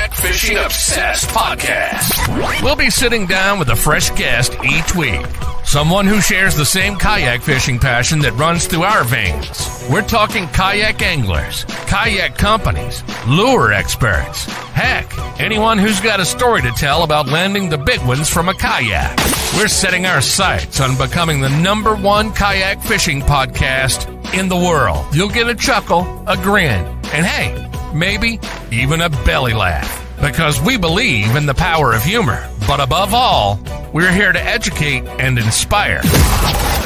Kayak Fishing Obsessed Podcast. We'll be sitting down with a fresh guest each week. Someone who shares the same kayak fishing passion that runs through our veins. We're talking kayak anglers, kayak companies, lure experts. Heck, anyone who's got a story to tell about landing the big ones from a kayak. We're setting our sights on becoming the #1 kayak fishing podcast in the world. You'll get a chuckle, a grin, and hey, maybe even a belly laugh. Because we believe in the power of humor. But above all, we're here to educate and inspire.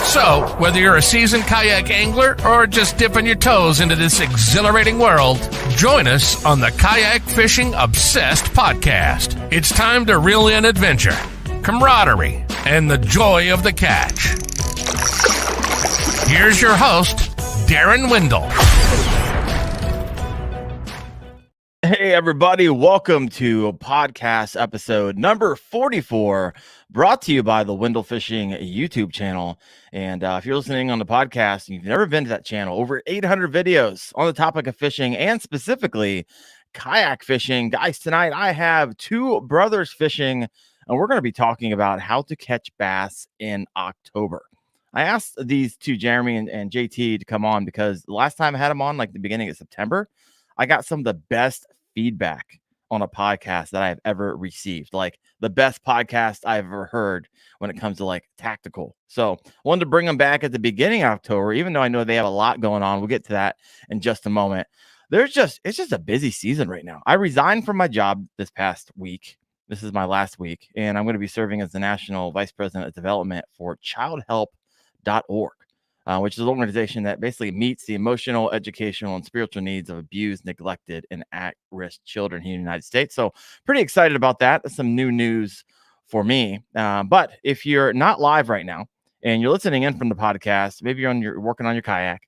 So, whether you're a seasoned kayak angler or just dipping your toes into this exhilarating world, join us on the Kayak Fishing Obsessed Podcast. It's time to reel in adventure, camaraderie, and the joy of the catch. Here's your host, Darren Wendell. Hey, everybody. Welcome to podcast episode number 44, brought to you by the Wendell Fishing YouTube channel. And if you're listening on the podcast and you've never been to that channel, over 800 videos on the topic of fishing and specifically kayak fishing. Guys, tonight I have two brothers fishing, and we're going to be talking about how to catch bass in October. I asked these two, Jeremy and JT, to come on because the last time I had them on, like the beginning of September, I got some of the best feedback on a podcast that I've ever received, like the best podcast I've ever heard when it comes to like tactical. So I wanted to bring them back at the beginning of October, even though I know they have a lot going on. We'll get to that in just a moment. It's just a busy season right now. I resigned from my job this past week. This is my last week, and I'm going to be serving as the National Vice President of Development for childhelp.org. Which is an organization that basically meets the emotional, educational, and spiritual needs of abused, neglected, and at-risk children here in the United States. So pretty excited about that. That's some new news for me. But if you're not live right now and you're listening in from the podcast, maybe you're working on your kayak,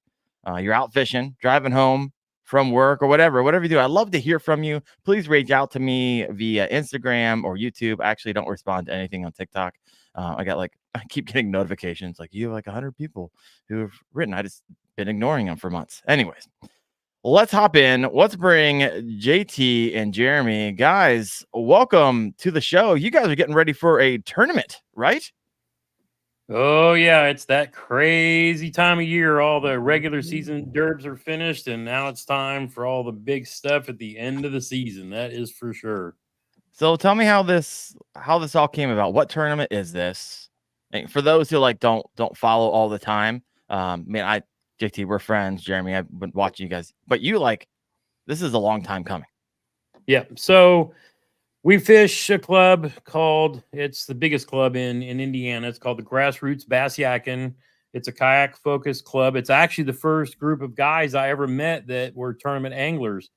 you're out fishing, driving home from work or whatever you do, I'd love to hear from you. Please reach out to me via Instagram or YouTube. I actually don't respond to anything on TikTok. I keep getting notifications like you have like 100 people who have written. I just been ignoring them for months. Anyways, let's hop in. Let's bring JT and Jeremy. Guys, welcome to the show. You guys are getting ready for a tournament, right? Oh, yeah. It's that crazy time of year. All the regular season derbs are finished, and now it's time for all the big stuff at the end of the season. That is for sure. So tell me how this all came about. What tournament is this? And for those who like don't follow all the time, JT, we're friends. Jeremy, I've been watching you guys, but this is a long time coming. Yeah. So we fish a club it's the biggest club in Indiana. It's called the Grassroots Bass Yakin. It's a kayak focused club. It's actually the first group of guys I ever met that were tournament anglers.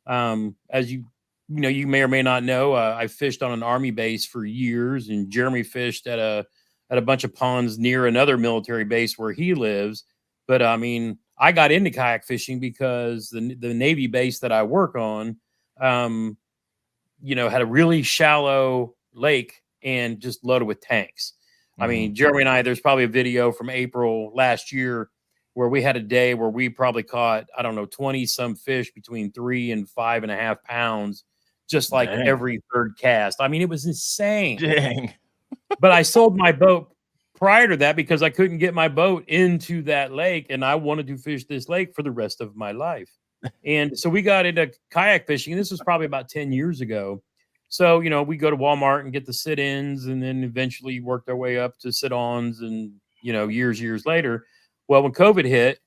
As you may or may not know, I fished on an Army base for years, and Jeremy fished at a bunch of ponds near another military base where he lives. But I got into kayak fishing because the Navy base that I work on, had a really shallow lake and just loaded with tanks. Mm-hmm. Jeremy and I, there's probably a video from April last year where we had a day where we probably caught, 20 some fish between 3 and 5.5 pounds, just like Dang. every third cast. It was insane. Dang. But I sold my boat prior to that because I couldn't get my boat into that lake, and I wanted to fish this lake for the rest of my life. And so we got into kayak fishing. This was probably about 10 years ago. So, we go to Walmart and get the sit-ins, and then eventually worked our way up to sit-ons and, years later. Well, when COVID hit,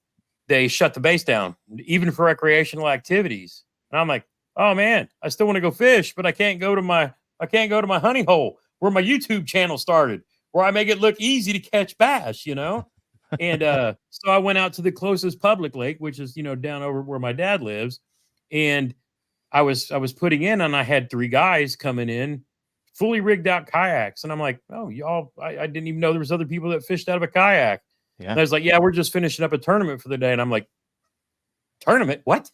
they shut the base down, even for recreational activities. And I'm like, oh man, I still want to go fish, but I can't go to my honey hole where my YouTube channel started, where I make it look easy to catch bass, And so I went out to the closest public lake, which is, down over where my dad lives. And I was putting in, and I had 3 guys coming in, fully rigged out kayaks. And I'm like, oh, y'all, I didn't even know there was other people that fished out of a kayak. Yeah. And I was like, yeah, we're just finishing up a tournament for the day. And I'm like, tournament? What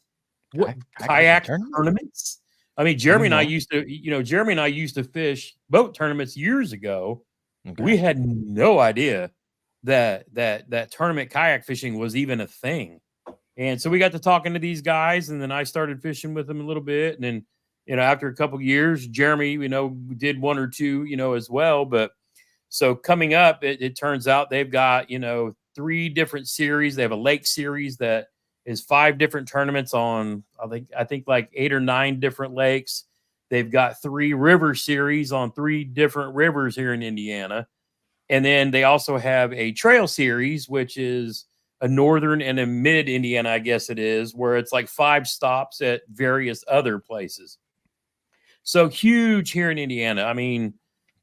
kayak tournaments? Jeremy and I used to fish boat tournaments years ago. Okay. We had no idea that tournament kayak fishing was even a thing. And so we got to talking to these guys, and then I started fishing with them a little bit. And then after a couple of years, Jeremy, did one or two, as well. But so coming up, it turns out they've got, 3 different series. They have a lake series that is 5 different tournaments on, I think like 8 or 9 different lakes. They've got 3 river series on 3 different rivers here in Indiana. And then they also have a trail series, which is a northern and a mid Indiana, I guess it is, where it's like 5 stops at various other places. So huge here in Indiana. I mean,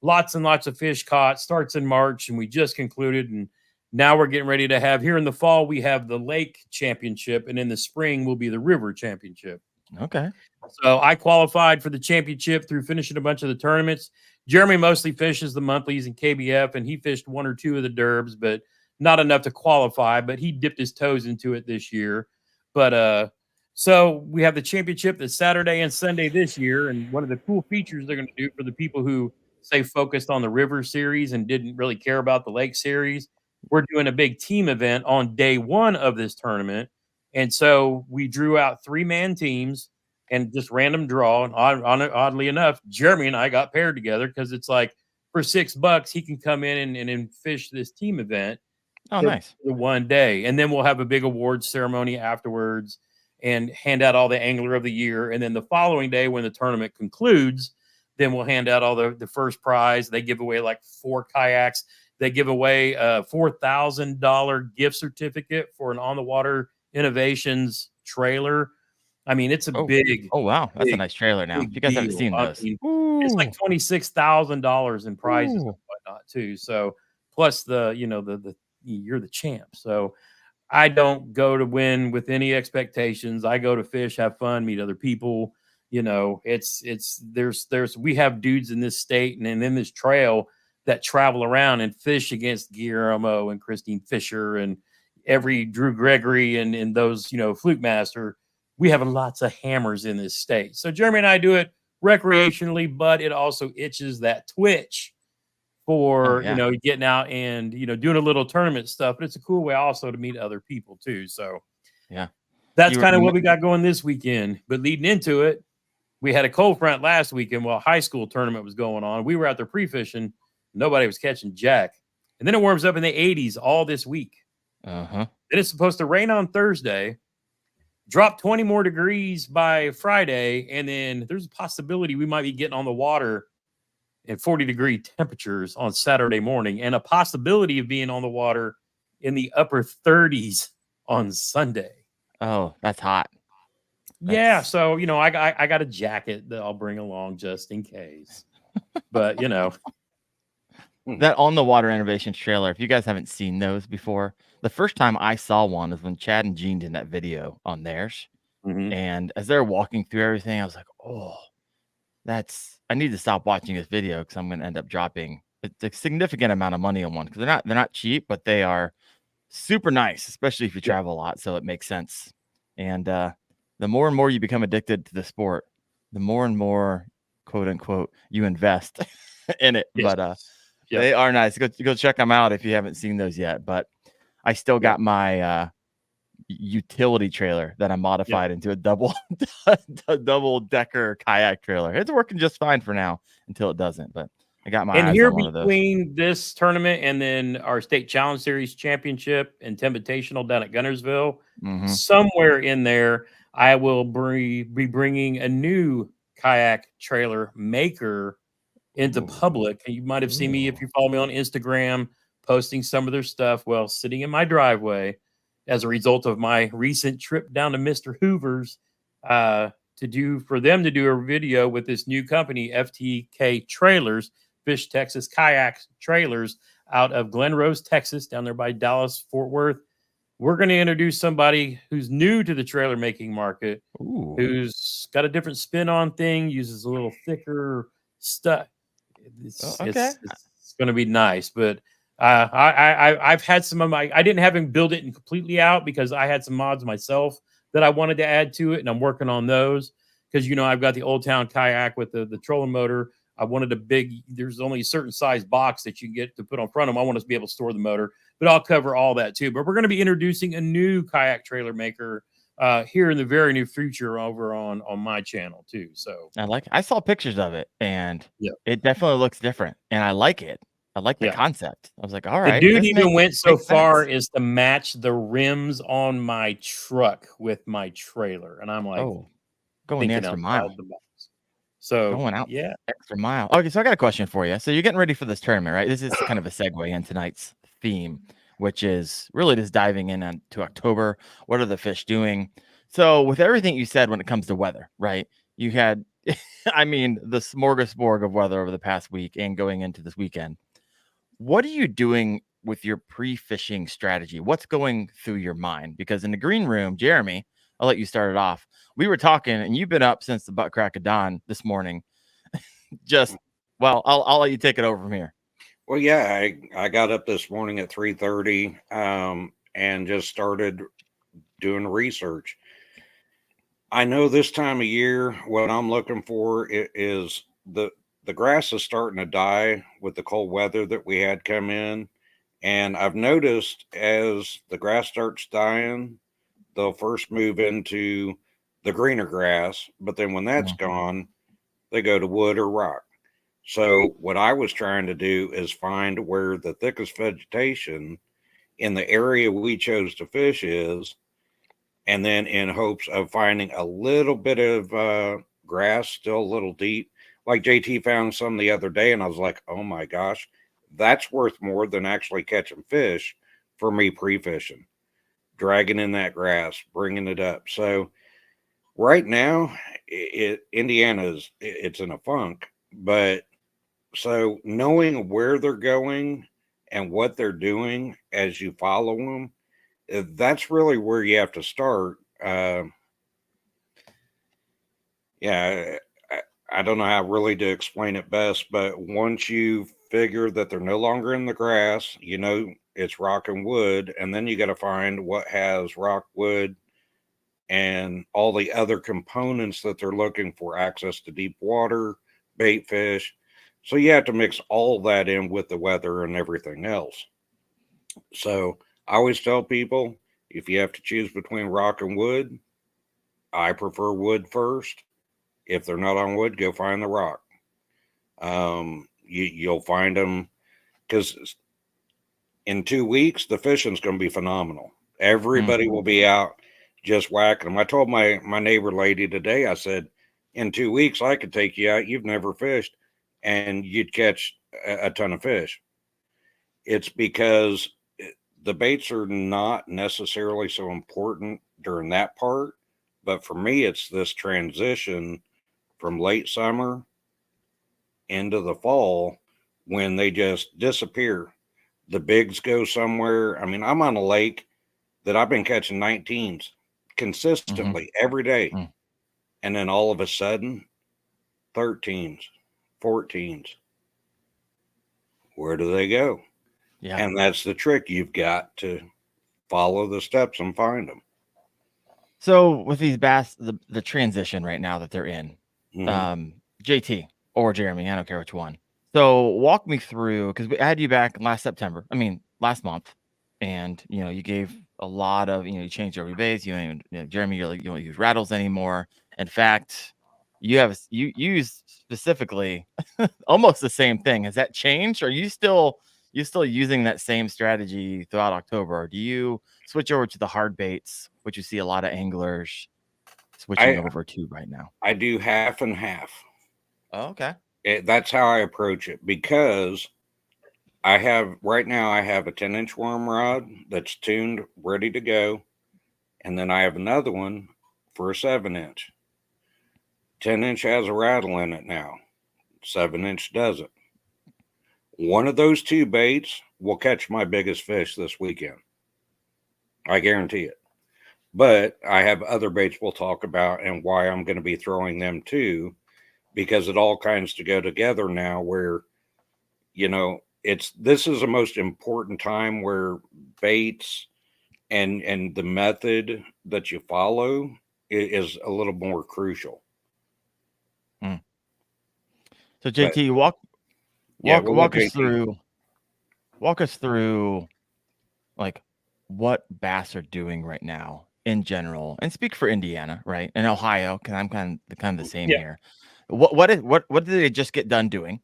lots and lots of fish caught. Starts in March, and we just concluded. And now we're getting ready to have, here in the fall, we have the lake championship, and in the spring will be the river championship. Okay. So I qualified for the championship through finishing a bunch of the tournaments. Jeremy mostly fishes the monthlies and KBF, and he fished 1 or 2 of the derbs, but not enough to qualify. But he dipped his toes into it this year. But so we have the championship this Saturday and Sunday this year. And one of the cool features they're going to do for the people who say focused on the river series and didn't really care about the lake series, we're doing a big team event on day 1 of this tournament. And so we drew out 3-man teams and just random draw. And oddly enough, Jeremy and I got paired together because it's like for $6, he can come in and fish this team event. Oh, nice. For one day. And then we'll have a big awards ceremony afterwards and hand out all the angler of the year. And then the following day, when the tournament concludes, then we'll hand out all the first prize. They give away like 4 kayaks. They give away a $4,000 gift certificate for an On the Water Innovations trailer. I mean, it's a big. Oh, wow. That's a nice trailer now. If you guys haven't seen those. I mean, it's like $26,000 in prizes and whatnot too. So plus you're the champ. So I don't go to win with any expectations. I go to fish, have fun, meet other people. We have dudes in this state and in this trail that travel around and fish against Guillermo and Christine Fisher and every Drew Gregory and those, Fluke Master. We have lots of hammers in this state. So Jeremy and I do it recreationally, but it also itches that twitch for, getting out and, doing a little tournament stuff. But it's a cool way also to meet other people too. So yeah, that's kind of what we got going this weekend. But leading into it, we had a cold front last weekend while high school tournament was going on. We were out there pre-fishing. Nobody was catching jack. And then it warms up in the 80s all this week. Uh-huh. Then it's supposed to rain on Thursday, drop 20 more degrees by Friday, and then there's a possibility we might be getting on the water at 40-degree temperatures on Saturday morning, and a possibility of being on the water in the upper 30s on Sunday. Oh, that's hot. Yeah, so I got a jacket that I'll bring along just in case. But that On the Water Innovations trailer, if you guys haven't seen those before, the first time I saw one is when Chad and Gene did that video on theirs. Mm-hmm. And as they're walking through everything, I was like, oh, I need to stop watching this video because I'm going to end up dropping a significant amount of money on one because they're not cheap, but they are super nice, especially if you travel a lot. So it makes sense. And the more and more you become addicted to the sport, the more and more, quote unquote, you invest in it. Yes. But they are nice. Go check them out if you haven't seen those yet. But I still got my utility trailer that I modified into a double decker kayak trailer. It's working just fine for now until it doesn't. But I got my eyes on one of those. Between this tournament and then our state challenge series championship and Invitational down at Gunnersville, somewhere in there, I will be bringing a new kayak trailer maker into public. And you might have seen me if you follow me on Instagram posting some of their stuff while sitting in my driveway as a result of my recent trip down to Mr. Hoover's for them to do a video with this new company, FTK Trailers, Fish Texas Kayak Trailers, out of Glen Rose, Texas, down there by Dallas, Fort Worth. We're going to introduce somebody who's new to the trailer making market, who's got a different spin on thing, uses a little thicker stuff. It's going to be nice, but I've had some of my. I didn't have him build it and completely out because I had some mods myself that I wanted to add to it, and I'm working on those because I've got the Old Town kayak with the trolling motor. I wanted a big. There's only a certain size box that you get to put on front of them. I want us to be able to store the motor, but I'll cover all that too. But we're going to be introducing a new kayak trailer maker here in the very near future over on my channel too. So I saw pictures of it, and yeah, it definitely looks different, and I like it. I like the yeah. concept. I was like, all The right, dude this even went so makes far sense. as to match the rims on my truck with my trailer, and I'm like Oh, going the thinking extra mile. outside the box. So Going out yeah, extra mile. Okay, so I got a question for you. So you're getting ready for this tournament, right? This is kind of a segue in tonight's theme, which is really just diving in to October. What are the fish doing? So with everything you said when it comes to weather, right? You had, I mean, the smorgasbord of weather over the past week and going into this weekend. What are you doing with your pre-fishing strategy? What's going through your mind? Because in the green room, Jeremy, I'll let you start it off. We were talking, and you've been up since the butt crack of dawn this morning. Just well, I'll let you take it over from here. Well, yeah, I got up this morning at 3:30 and just started doing research. I know this time of year what I'm looking for is the grass is starting to die with the cold weather that we had come in, and I've noticed as the grass starts dying, they'll first move into the greener grass, but then when that's gone, they go to wood or rock. So what I was trying to do is find where the thickest vegetation in the area we chose to fish is, and then in hopes of finding a little bit of grass still a little deep. Like JT found some the other day, and I was like, oh my gosh, that's worth more than actually catching fish for me pre-fishing, dragging in that grass, bringing it up. So right now, Indiana's it's in a funk, but so knowing where they're going and what they're doing as you follow them, that's really where you have to start. Yeah, I don't know how really to explain it best, but once you figure that they're no longer in the grass, you know it's rock and wood, and then you got to find what has rock, wood, and all the other components that they're looking for: access to deep water, bait fish. So you have to mix all that in with the weather and everything else. So I always tell people, if you have to choose between rock and wood, I prefer wood first. If they're not on wood, go find the rock. You'll find them because in 2 weeks the fishing's going to be phenomenal. Everybody will be out just whacking them. I told my neighbor lady today, I said, in 2 weeks I could take you out. You've never fished, and you'd catch a ton of fish. It's because the baits are not necessarily so important during that part, but for me, it's this transition from late summer into the fall when they just disappear. The bigs go somewhere. I mean, I'm on a lake that I've been catching 19s consistently every day. And then all of a sudden, 13s, 14s. Where do they go? Yeah. And that's the trick. You've got to follow the steps and find them. So with these bass, the transition right now that they're in, JT or Jeremy, I don't care which one. So walk me through, because we had you back last month, and you gave a lot of you changed over your baits. Jeremy, you don't use rattles anymore. In fact, you use specifically almost the same thing. Has that changed? Are you still using that same strategy throughout October, or do you switch over to the hard baits, which you see a lot of anglers switching over to right now? I do half and half. Oh, okay. That's how I approach it, because I have a 10-inch worm rod that's tuned, ready to go. And then I have another one for a 7-inch. 10-inch has a rattle in it now. 7-inch doesn't. One of those two baits will catch my biggest fish this weekend. I guarantee it. But I have other baits we'll talk about and why I'm going to be throwing them too, because it all kinds to go together now where, this is the most important time where baits and the method that you follow is a little more crucial. So JT, walk us through like what bass are doing right now in general, and speak for Indiana, right? And Ohio, because I'm kind of the same Yeah. here. What did they just get done doing?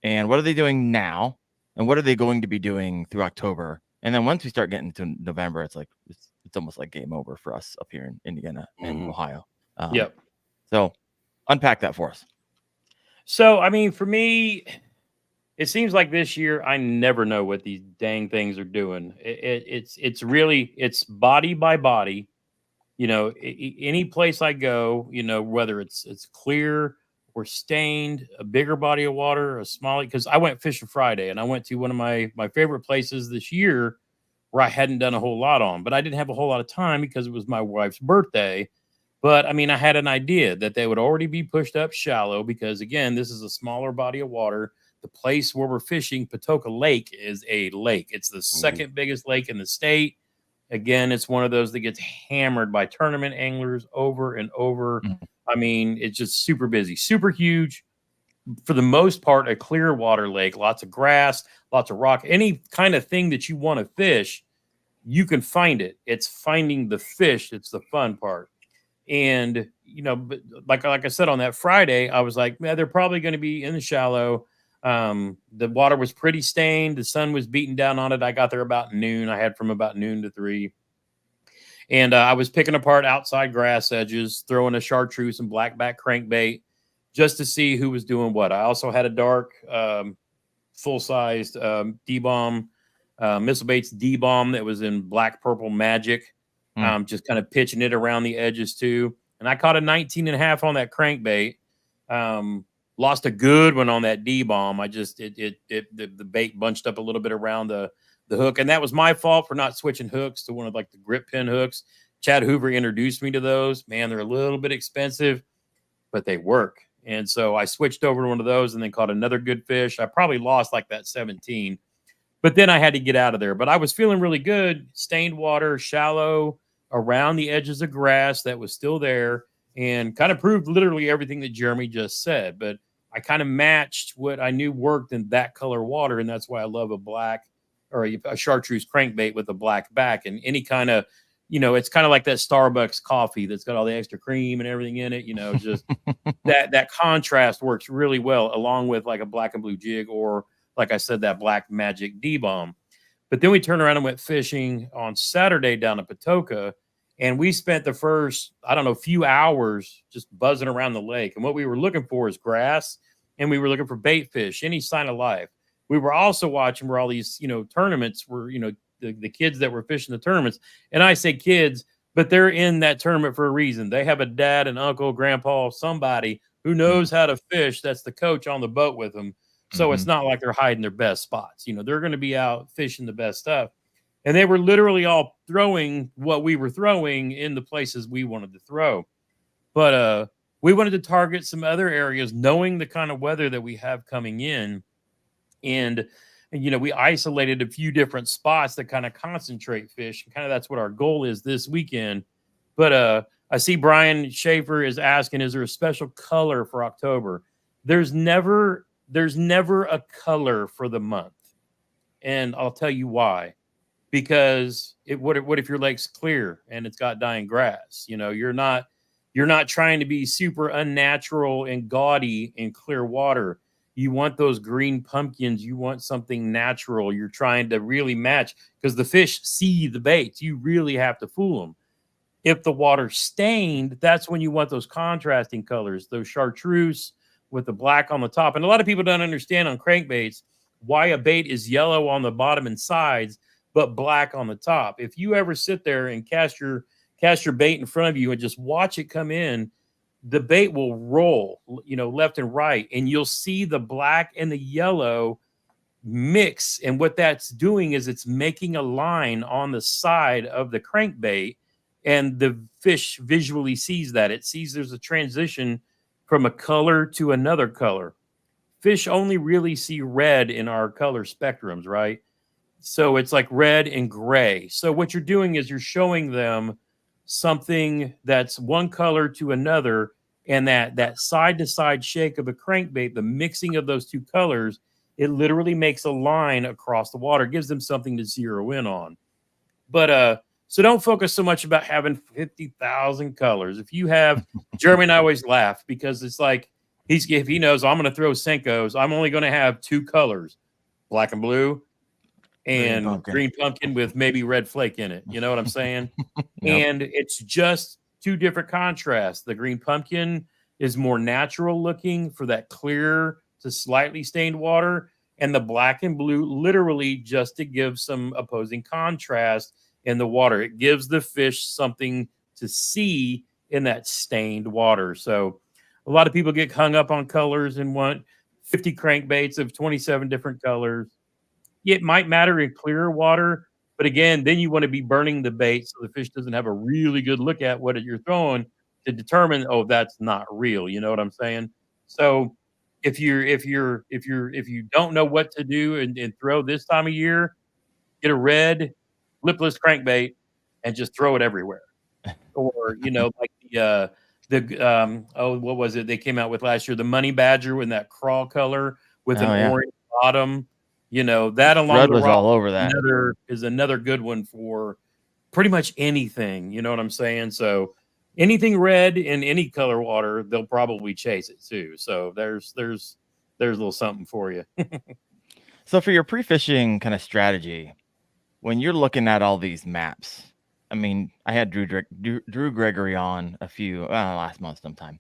And what are they doing now? And what are they going to be doing through October? And then once we start getting to November, it's like it's almost like game over for us up here in Indiana and Ohio. Yep. So unpack that for us. So, I mean, for me, it seems like this year I never know what these dang things are doing. It's really it's body by body. You know, any place I go, you know, whether it's clear or stained, a bigger body of water, a smaller. Because I went fishing Friday, and I went to one of my favorite places this year where I hadn't done a whole lot on, but I didn't have a whole lot of time because it was my wife's birthday. But I mean, I had an idea that they would already be pushed up shallow because, again, this is a smaller body of water. The place where we're fishing, Patoka Lake, is a lake. It's the second biggest lake in the state. Again, it's one of those that gets hammered by tournament anglers over and over. I mean, it's just super busy, super huge. For the most part, a clear water lake, lots of grass, lots of rock, any kind of thing that you want to fish, you can find it. It's finding the fish. It's the fun part. And, you know, but like I said, on that Friday, I was like, man, they're probably going to be in the shallow. The water was pretty stained. The sun was beating down on it. I got there about noon. I had from about noon to 3. And I was picking apart outside grass edges, throwing a chartreuse and blackback crankbait just to see who was doing what. I also had a dark, full-sized D-bomb, Missile Baits D-bomb that was in black purple magic. Just kind of pitching it around the edges too. And I caught a 19.5 on that crankbait. Lost a good one on that D-bomb. The bait bunched up a little bit around the hook. And that was my fault for not switching hooks to one of like the grip pin hooks. Chad Hoover introduced me to those. Man, they're a little bit expensive, but they work. And so I switched over to one of those and then caught another good fish. I probably lost like that 17, but then I had to get out of there. But I was feeling really good. Stained water, shallow, around the edges of grass that was still there, and kind of proved literally everything that Jeremy just said. But I kind of matched what I knew worked in that color water, and that's why I love a black or a chartreuse crankbait with a black back. And any kind of, you know, it's kind of like that Starbucks coffee that's got all the extra cream and everything in it. You know, just that contrast works really well, along with like a black and blue jig, or like I said, that black magic D-bomb. But then we turned around and went fishing on Saturday down at Patoka, and we spent the first, I don't know, few hours just buzzing around the lake. And what we were looking for is grass, and we were looking for bait fish, any sign of life. We were also watching where all these, you know, tournaments were, you know, the kids that were fishing the tournaments. And I say kids, but they're in that tournament for a reason. They have a dad, an uncle, grandpa, somebody who knows how to fish. That's the coach on the boat with them. So it's not like they're hiding their best spots. You know, they're going to be out fishing the best stuff. And they were literally all throwing what we were throwing in the places we wanted to throw. But we wanted to target some other areas, knowing the kind of weather that we have coming in. And you know, we isolated a few different spots that kind of concentrate fish. And kind of that's what our goal is this weekend. But I see Brian Schaefer is asking, is there a special color for October? There's never a color for the month. And I'll tell you why. Because what if your lake's clear and it's got dying grass? You know, you're not trying to be super unnatural and gaudy in clear water. You want those green pumpkins. You want something natural. You're trying to really match, because the fish see the baits. You really have to fool them. If the water's stained, that's when you want those contrasting colors, those chartreuse with the black on the top. And a lot of people don't understand on crankbaits why a bait is yellow on the bottom and sides, but black on the top. If you ever sit there and cast your bait in front of you and just watch it come in, the bait will roll, you know, left and right, and you'll see the black and the yellow mix. And what that's doing is it's making a line on the side of the crankbait, and the fish visually sees that. It sees there's a transition from a color to another color. Fish only really see red in our color spectrums, right? So it's like red and gray. So what you're doing is you're showing them something that's one color to another, and that side to side shake of a crankbait, the mixing of those two colors, it literally makes a line across the water, gives them something to zero in on. But So don't focus so much about having 50,000 colors. If you have, Jeremy and I always laugh because it's like, if he knows I'm going to throw Senkos, I'm only going to have 2 colors, black and blue and green pumpkin with maybe red flake in it. You know what I'm saying? Yep. And it's just 2 different contrasts. The green pumpkin is more natural looking for that clear to slightly stained water, and the black and blue literally just to give some opposing contrast in the water. It gives the fish something to see in that stained water. So a lot of people get hung up on colors and want 50 crankbaits of 27 different colors. It might matter in clearer water, but again, then you want to be burning the bait so the fish doesn't have a really good look at what you're throwing to determine, oh, that's not real. You know what I'm saying? So if you don't know what to do and throw this time of year, get a red lipless crankbait and just throw it everywhere. Or like what was it they came out with last year? The money badger in that crawl color with an orange bottom. That along Red the was rock all over that. is another good one for pretty much anything. You know what I'm saying? So anything red in any color water, they'll probably chase it too. So there's a little something for you. So for your pre-fishing kind of strategy, when you're looking at all these maps, I mean, I had Drew Gregory on last month sometime,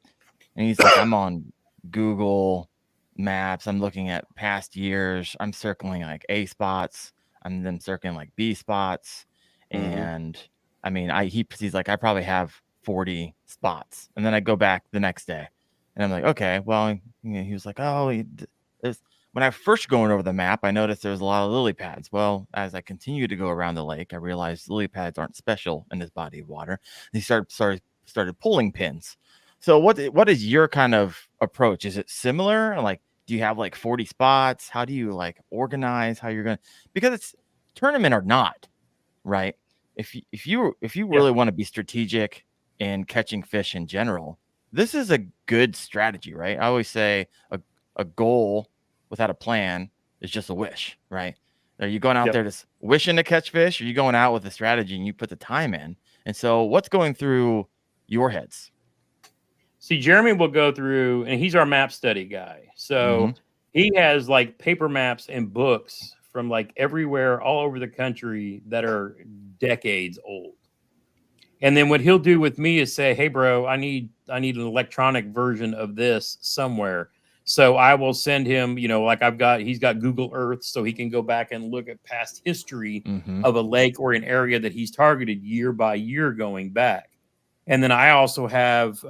and he's like, I'm on Google Maps. I'm looking at past years. I'm circling like A spots. I'm then circling like B spots, and I mean, he's like, I probably have 40 spots, and then I go back the next day, and I'm like, okay, well, he was like, when I first going over the map, I noticed there was a lot of lily pads. Well, as I continued to go around the lake, I realized lily pads aren't special in this body of water. He started pulling pins. So what is your kind of approach? Is it similar? Like, do you have like 40 spots? How do you like organize how you're going to, because it's tournament or not, right? If you really want to be strategic in catching fish in general, this is a good strategy, right? I always say a goal without a plan is just a wish, right? Are you going out there just wishing to catch fish, or are you going out with a strategy and you put the time in? And so what's going through your heads? See, Jeremy will go through, and he's our map study guy. So he has like paper maps and books from like everywhere, all over the country that are decades old. And then what he'll do with me is say, hey, bro, I need an electronic version of this somewhere. So I will send him, like he's got Google Earth, so he can go back and look at past history of a lake or an area that he's targeted year by year going back. And then I also have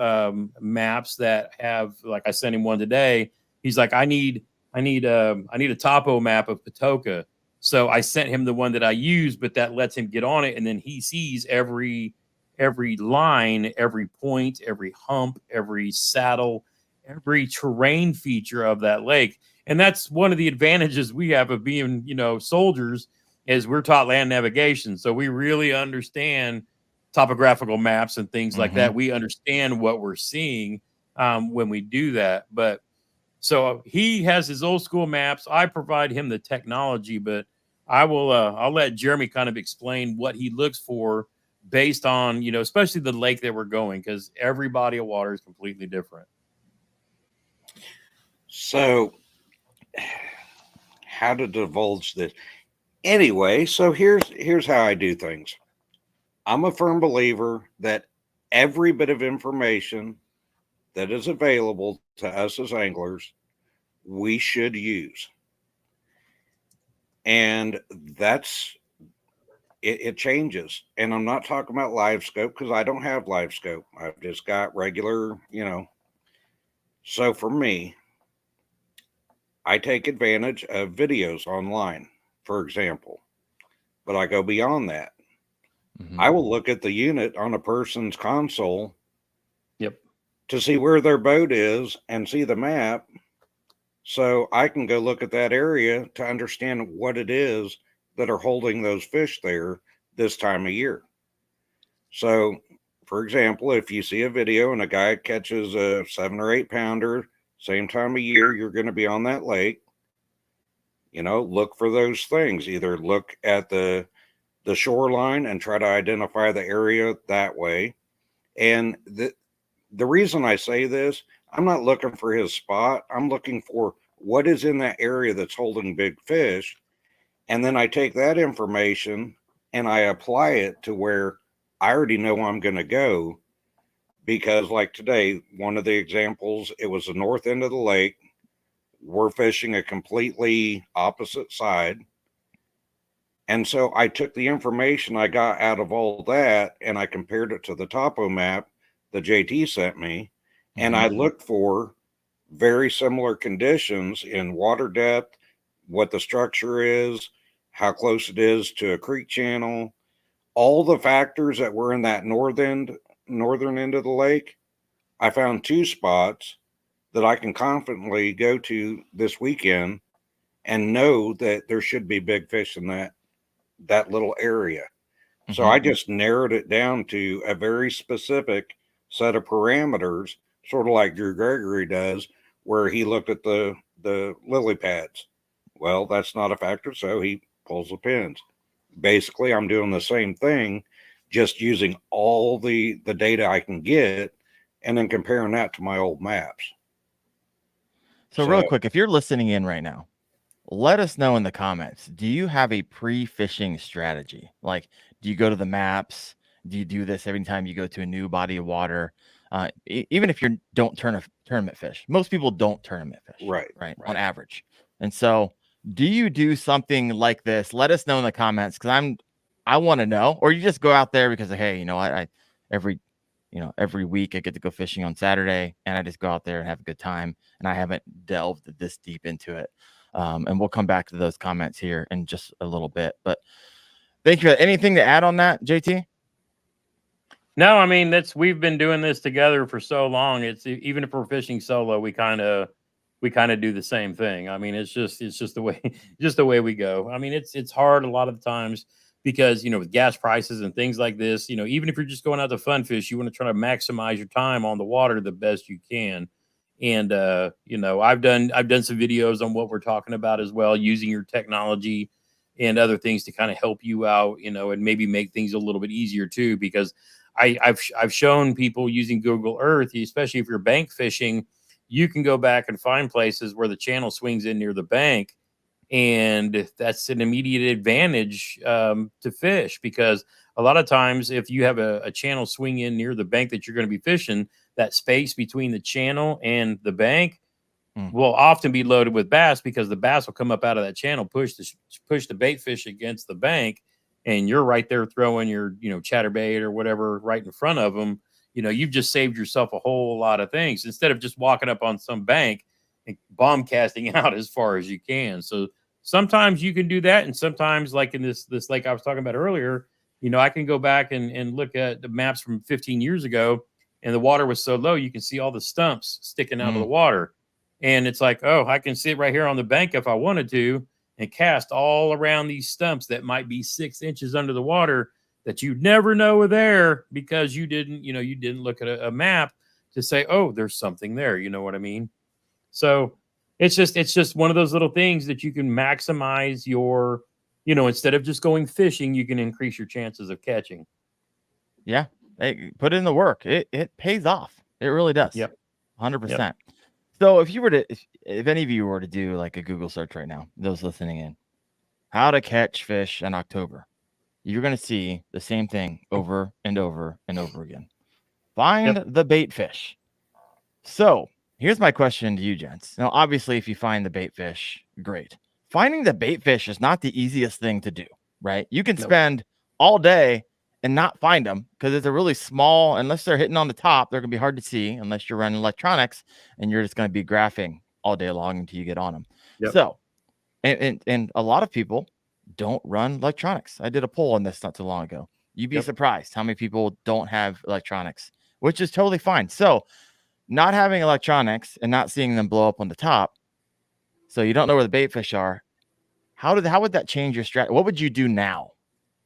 maps that have, like I sent him one today. He's like, I need a topo map of Patoka. So I sent him the one that I use, but that lets him get on it, and then he sees every line, every point, every hump, every saddle, every terrain feature of that lake. And that's one of the advantages we have of being, soldiers, is we're taught land navigation. So we really understand topographical maps and things like that. We understand what we're seeing when we do that. But so he has his old school maps. I provide him the technology, but I'll let Jeremy kind of explain what he looks for based on, especially the lake that we're going, because every body of water is completely different. So how to divulge this? Anyway, so here's how I do things. I'm a firm believer that every bit of information that is available to us as anglers, we should use. And it changes. And I'm not talking about live scope, because I don't have live scope. I've just got regular, So for me, I take advantage of videos online, for example, but I go beyond that. I will look at the unit on a person's console to see where their boat is and see the map, so I can go look at that area to understand what it is that are holding those fish there this time of year. So, for example, if you see a video and a guy catches a 7 or 8 pounder, same time of year, you're going to be on that lake. Look for those things. Either look at the the shoreline and try to identify the area that way. And the reason I say this, I'm not looking for his spot. I'm looking for what is in that area that's holding big fish. And then I take that information and I apply it to where I already know I'm going to go. Because like today, one of the examples, it was the north end of the lake. We're fishing a completely opposite side. And so I took the information I got out of all that and I compared it to the topo map that JT sent me. And I looked for very similar conditions in water depth, what the structure is, how close it is to a creek channel, all the factors that were in that northern end of the lake. I found 2 spots that I can confidently go to this weekend and know that there should be big fish in that little area. So I just narrowed it down to a very specific set of parameters, sort of like Drew Gregory does, where he looked at the lily pads. Well, that's not a factor, so he pulls the pins. Basically, I'm doing the same thing, just using all the data I can get and then comparing that to my old maps. So real quick, if you're listening in right now, let us know in the comments. Do you have a pre-fishing strategy? Like, do you go to the maps? Do you do this every time you go to a new body of water? Even if you don't tournament fish, most people don't tournament fish, right? On average. And so, do you do something like this? Let us know in the comments because I want to know. Or you just go out there because, hey, you know, every week I get to go fishing on Saturday, and I just go out there and have a good time, and I haven't delved this deep into it. And we'll come back to those comments here in just a little bit. But thank you. Anything to add on that, JT? No, I mean, we've been doing this together for so long. It's even if we're fishing solo, we kind of do the same thing. I mean, it's just the way we go. I mean, it's hard a lot of the times because, with gas prices and things like this, even if you're just going out to fun fish, you want to try to maximize your time on the water the best you can. And I've done some videos on what we're talking about as well, using your technology and other things to kind of help you out, and maybe make things a little bit easier too, because I've shown people using Google Earth, especially if you're bank fishing, you can go back and find places where the channel swings in near the bank. And that's an immediate advantage to fish, because a lot of times if you have a channel swing in near the bank that you're going to be fishing, that space between the channel and the bank will often be loaded with bass, because the bass will come up out of that channel, push the bait fish against the bank, and you're right there throwing your chatterbait or whatever right in front of them. You've just saved yourself a whole lot of things instead of just walking up on some bank and bomb casting out as far as you can. So sometimes you can do that, and sometimes, like in this lake I was talking about earlier, I can go back and look at the maps from 15 years ago, and the water was so low you can see all the stumps sticking out of the water, and it's like, oh, I can sit right here on the bank if I wanted to and cast all around these stumps that might be 6 inches under the water that you'd never know are there because you didn't look at a map to say, oh, there's something there. You know what I mean? So it's just one of those little things that you can maximize your, instead of just going fishing, you can increase your chances of catching. Yeah. Hey, put in the work. It pays off. It really does. Yep. 100%. Yep. So if any of you were to do like a Google search right now, those listening in, how to catch fish in October, you're going to see the same thing over and over and over again. Find the bait fish. So here's my question to you, gents. Now, obviously, if you find the bait fish, great. Finding the bait fish is not the easiest thing to do, right? You can spend all day and not find them because it's a really small, unless they're hitting on the top, they're going to be hard to see unless you're running electronics, and you're just going to be graphing all day long until you get on them. Yep. So, and a lot of people don't run electronics. I did a poll on this not too long ago. You'd be surprised how many people don't have electronics, which is totally fine. So not having electronics and not seeing them blow up on the top, so you don't know where the bait fish are, how would that change your strategy? What would you do now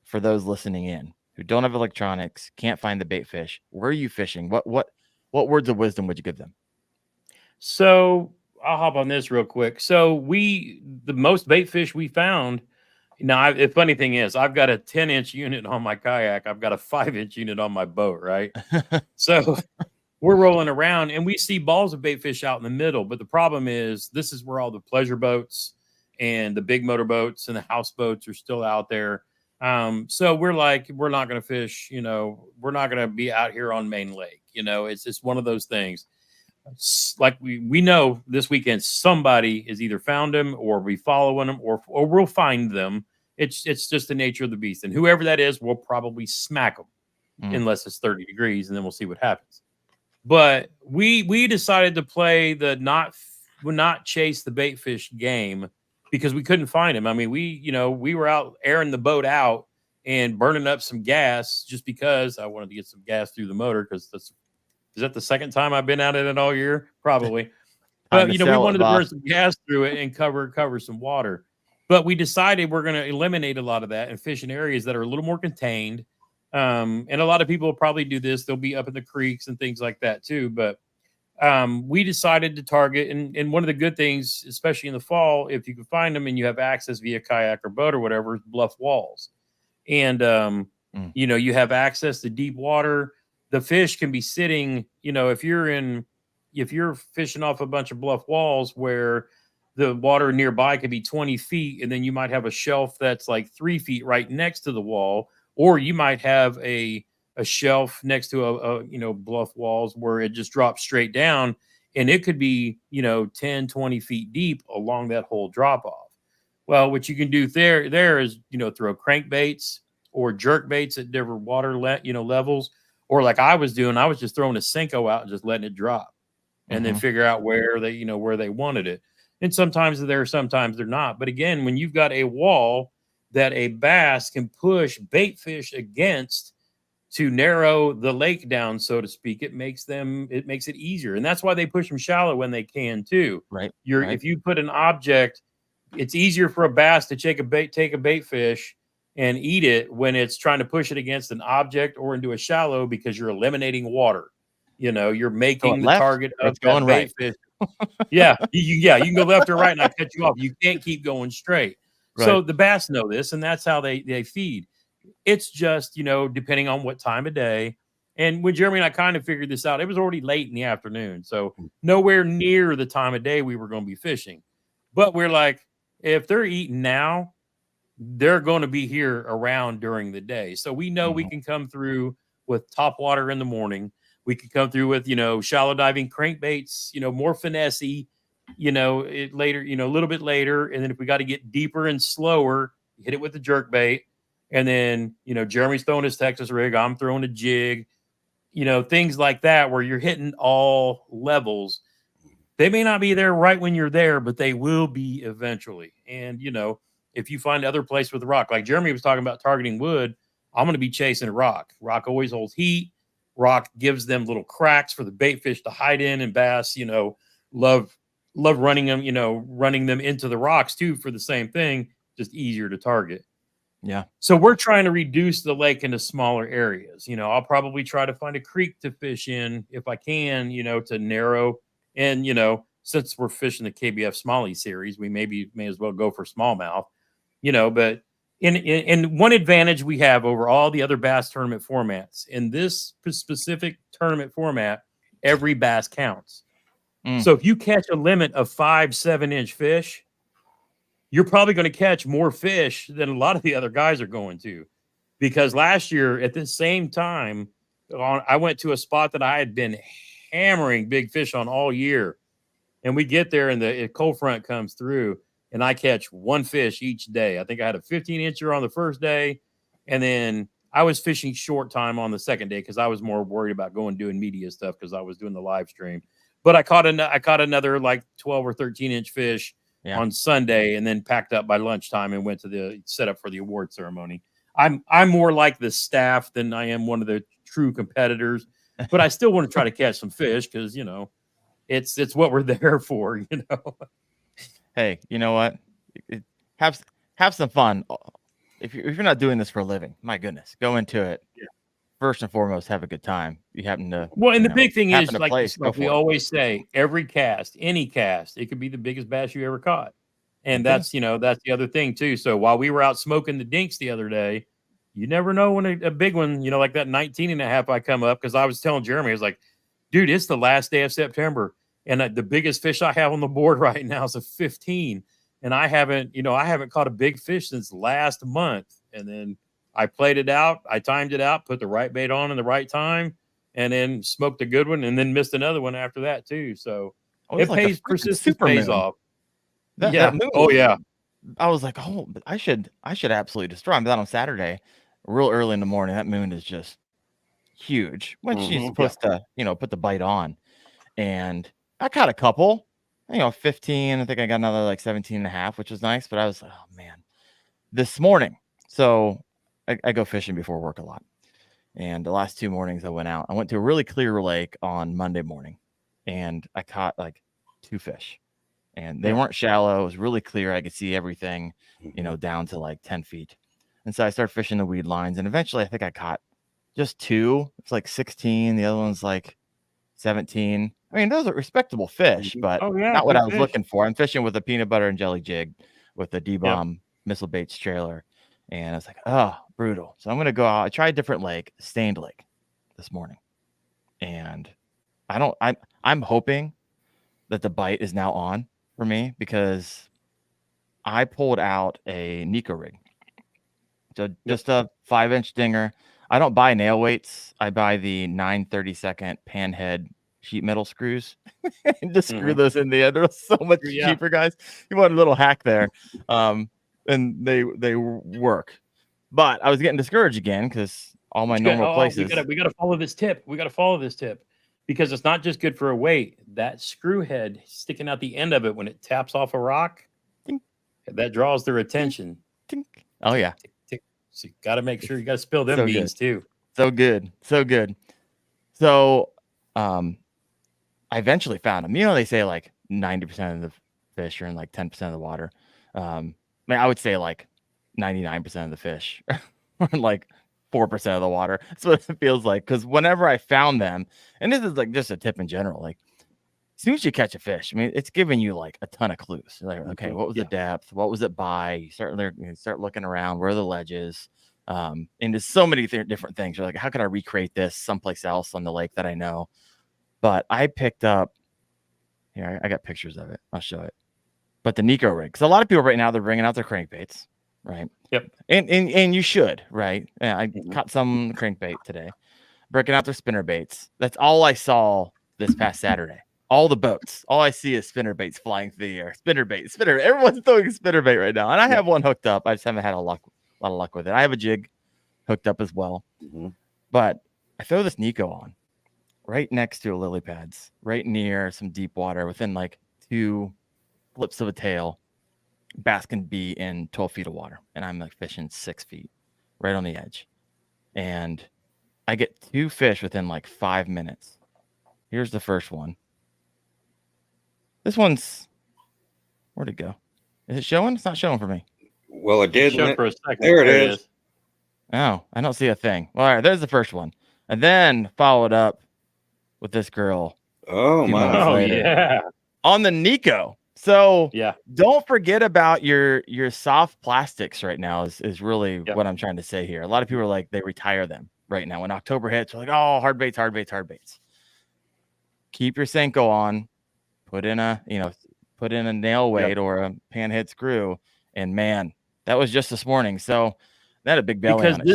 for those listening in who don't have electronics, can't find the bait fish? Where are you fishing? What words of wisdom would you give them? So I'll hop on this real quick. So the most bait fish we found Now, the funny thing is, I've got a 10-inch unit on my kayak. I've got a 5-inch unit on my boat, right? So we're rolling around and we see balls of bait fish out in the middle. But the problem is, this is where all the pleasure boats and the big motor boats and the houseboats are still out there. So we're like, we're not going to fish, we're not going to be out here on Main Lake. It's just one of those things. Like we know this weekend somebody is either found them or we following them or we'll find them. It's just the nature of the beast, and whoever that is, we'll probably smack them unless it's 30 degrees, and then we'll see what happens. But we decided to play the not chase the bait fish game because we couldn't find him. I mean, we were out airing the boat out and burning up some gas just because I wanted to get some gas through the motor because is that the second time I've been out in it all year? Probably. But, we wanted to burn some gas through it and cover some water. But we decided we're going to eliminate a lot of that and fish in areas that are a little more contained. And a lot of people will probably do this. They'll be up in the creeks and things like that too. But we decided to target. And one of the good things, especially in the fall, if you can find them and you have access via kayak or boat or whatever, is bluff walls. And, you have access to deep water. The fish can be sitting, if you're fishing off a bunch of bluff walls where the water nearby could be 20 feet, and then you might have a shelf that's like 3 feet right next to the wall, or you might have a shelf next to a bluff walls where it just drops straight down, and it could be, 10, 20 feet deep along that whole drop off. Well, what you can do there is, throw crankbaits or jerk baits at different water levels. Or like I was doing, I was just throwing a Senko out and just letting it drop and then figure out where they wanted it. And sometimes they're there, sometimes they're not. But again, when you've got a wall that a bass can push bait fish against to narrow the lake down, so to speak, it makes it easier. And that's why they push them shallow when they can too. Right. If you put an object, it's easier for a bass to take a bait fish and eat it when it's trying to push it against an object or into a shallow because you're eliminating water. You're making the target of that bait fish. Yeah, you can go left or right and I cut you off. You can't keep going straight. Right. So the bass know this, and that's how they feed. It's just, depending on what time of day. And when Jeremy and I kind of figured this out, it was already late in the afternoon. So nowhere near the time of day we were going to be fishing. But we're like, if they're eating now, they're going to be here around during the day. So we know we can come through with top water in the morning. We could come through with, shallow diving crankbaits, more finessey, later, a little bit later. And then if we got to get deeper and slower, hit it with the jerk bait. And then, Jeremy's throwing his Texas rig. I'm throwing a jig, things like that, where you're hitting all levels. They may not be there right when you're there, but they will be eventually. And, if you find other place with rock, like Jeremy was talking about targeting wood, I'm going to be chasing rock. Rock always holds heat. Rock gives them little cracks for the bait fish to hide in, and bass, love running them, running them into the rocks too for the same thing, just easier to target. Yeah. So we're trying to reduce the lake into smaller areas. I'll probably try to find a creek to fish in if I can, to narrow. And, since we're fishing the KBF Smalley series, we may as well go for smallmouth. But in one advantage we have over all the other bass tournament formats, in this specific tournament format, every bass counts. So if you catch a limit of 5-7 inch fish, you're probably going to catch more fish than a lot of the other guys are going to. Because last year at the same time, I went to a spot that I had been hammering big fish on all year. And we get there and the cold front comes through. And I catch one fish each day. I think I had a 15-incher on the first day. And then I was fishing short time on the second day because I was more worried about doing media stuff because I was doing the live stream. But I caught another like 12 or 13-inch fish on Sunday, and then packed up by lunchtime and went to the setup for the award ceremony. I'm more like the staff than I am one of the true competitors. But I still want to try to catch some fish because, it's what we're there for, Hey, you know what? Have some fun. If you're not doing this for a living, my goodness, go into it. Yeah. First and foremost, have a good time. You happen to and the big thing is, like we always say, every cast, any cast, it could be the biggest bass you ever caught, And that's that's the other thing too. So while we were out smoking the dinks the other day, you never know when a big one, like that 19 and a half I come up, because I was telling Jeremy, I was like, dude, it's the last day of September. And the biggest fish I have on the board right now is a 15. And I haven't caught a big fish since last month. And then I played it out. I timed it out, put the right bait on in the right time, and then smoked a good one, and then missed another one after that too. So it like pays, persistence pays off. That moon. Oh yeah. I was like, oh, but I should absolutely destroy him. But on Saturday, real early in the morning, that moon is just huge when she's supposed to, put the bite on. And I caught a couple, 15. I think I got another like 17 and a half, which was nice. But I was like, oh man, this morning. So I go fishing before work a lot. And the last 2 mornings I went out, I went to a really clear lake on Monday morning, and I caught like 2 fish. And they weren't shallow. It was really clear. I could see everything, down to like 10 feet. And so I started fishing the weed lines. And eventually I think I caught just 2. It's like 16. The other one's like 17. I mean, those are respectable fish, but not what I was looking for. I'm fishing with a peanut butter and jelly jig with a D-bomb missile baits trailer. And I was like, oh, brutal. So I'm going to go out. I tried a different lake, Stained Lake, this morning. And I'm hoping that the bite is now on for me, because I pulled out a Nico rig. So just a 5-inch dinger. I don't buy nail weights. I buy the 9/32 panhead sheet metal screws and just screw those in the end. They're so much cheaper, guys. You want a little hack there. And they work. But I was getting discouraged again because all my normal places. We got to follow this tip. Because it's not just good for a weight. That screw head sticking out the end of it when it taps off a rock, that draws their attention. Oh yeah. So you got to make sure you got to spill them beans too. So good. So I eventually found them. They say like 90% of the fish are in like 10% of the water. I would say like 99% of the fish are in like 4% of the water. That's what it feels like. Because whenever I found them, and this is like just a tip in general, like as soon as you catch a fish, it's giving you like a ton of clues. Like, okay, what was the depth? What was it by? You start looking around. Where are the ledges? And there's so many different things. You're like, how can I recreate this someplace else on the lake that I know? But I picked up here. I got pictures of it. I'll show it. But the Nico rig, because a lot of people right now, they're bringing out their crankbaits, right? Yep. And you should, right? Yeah, I caught some crankbait today, breaking out their spinner baits. That's all I saw this past Saturday. All the boats, all I see is spinner baits flying through the air. Spinner bait. Everyone's throwing spinner bait right now, and I have one hooked up. I just haven't had a lot of luck with it. I have a jig hooked up as well, but I throw this Nico on right next to a lily pads, right near some deep water, within like 2 flips of a tail. Bass can be in 12 feet of water, and I'm like fishing 6 feet right on the edge, and I get 2 fish within like 5 minutes. Here's the first one. This one's, where'd it go? Is it showing? It's not showing for me. Well, it did for a second. There it is. Oh, I don't see a thing. Well, all right, there's the first one, and then followed up with this girl. Oh my! Oh yeah, on the Nico. So yeah, don't forget about your soft plastics right now is really what I'm trying to say here. A lot of people are like, they retire them right now. When October hits, they're like, oh, hard baits. Keep your Senko on, put in a nail weight or a panhead screw. And man, that was just this morning. So that had a big belly on it.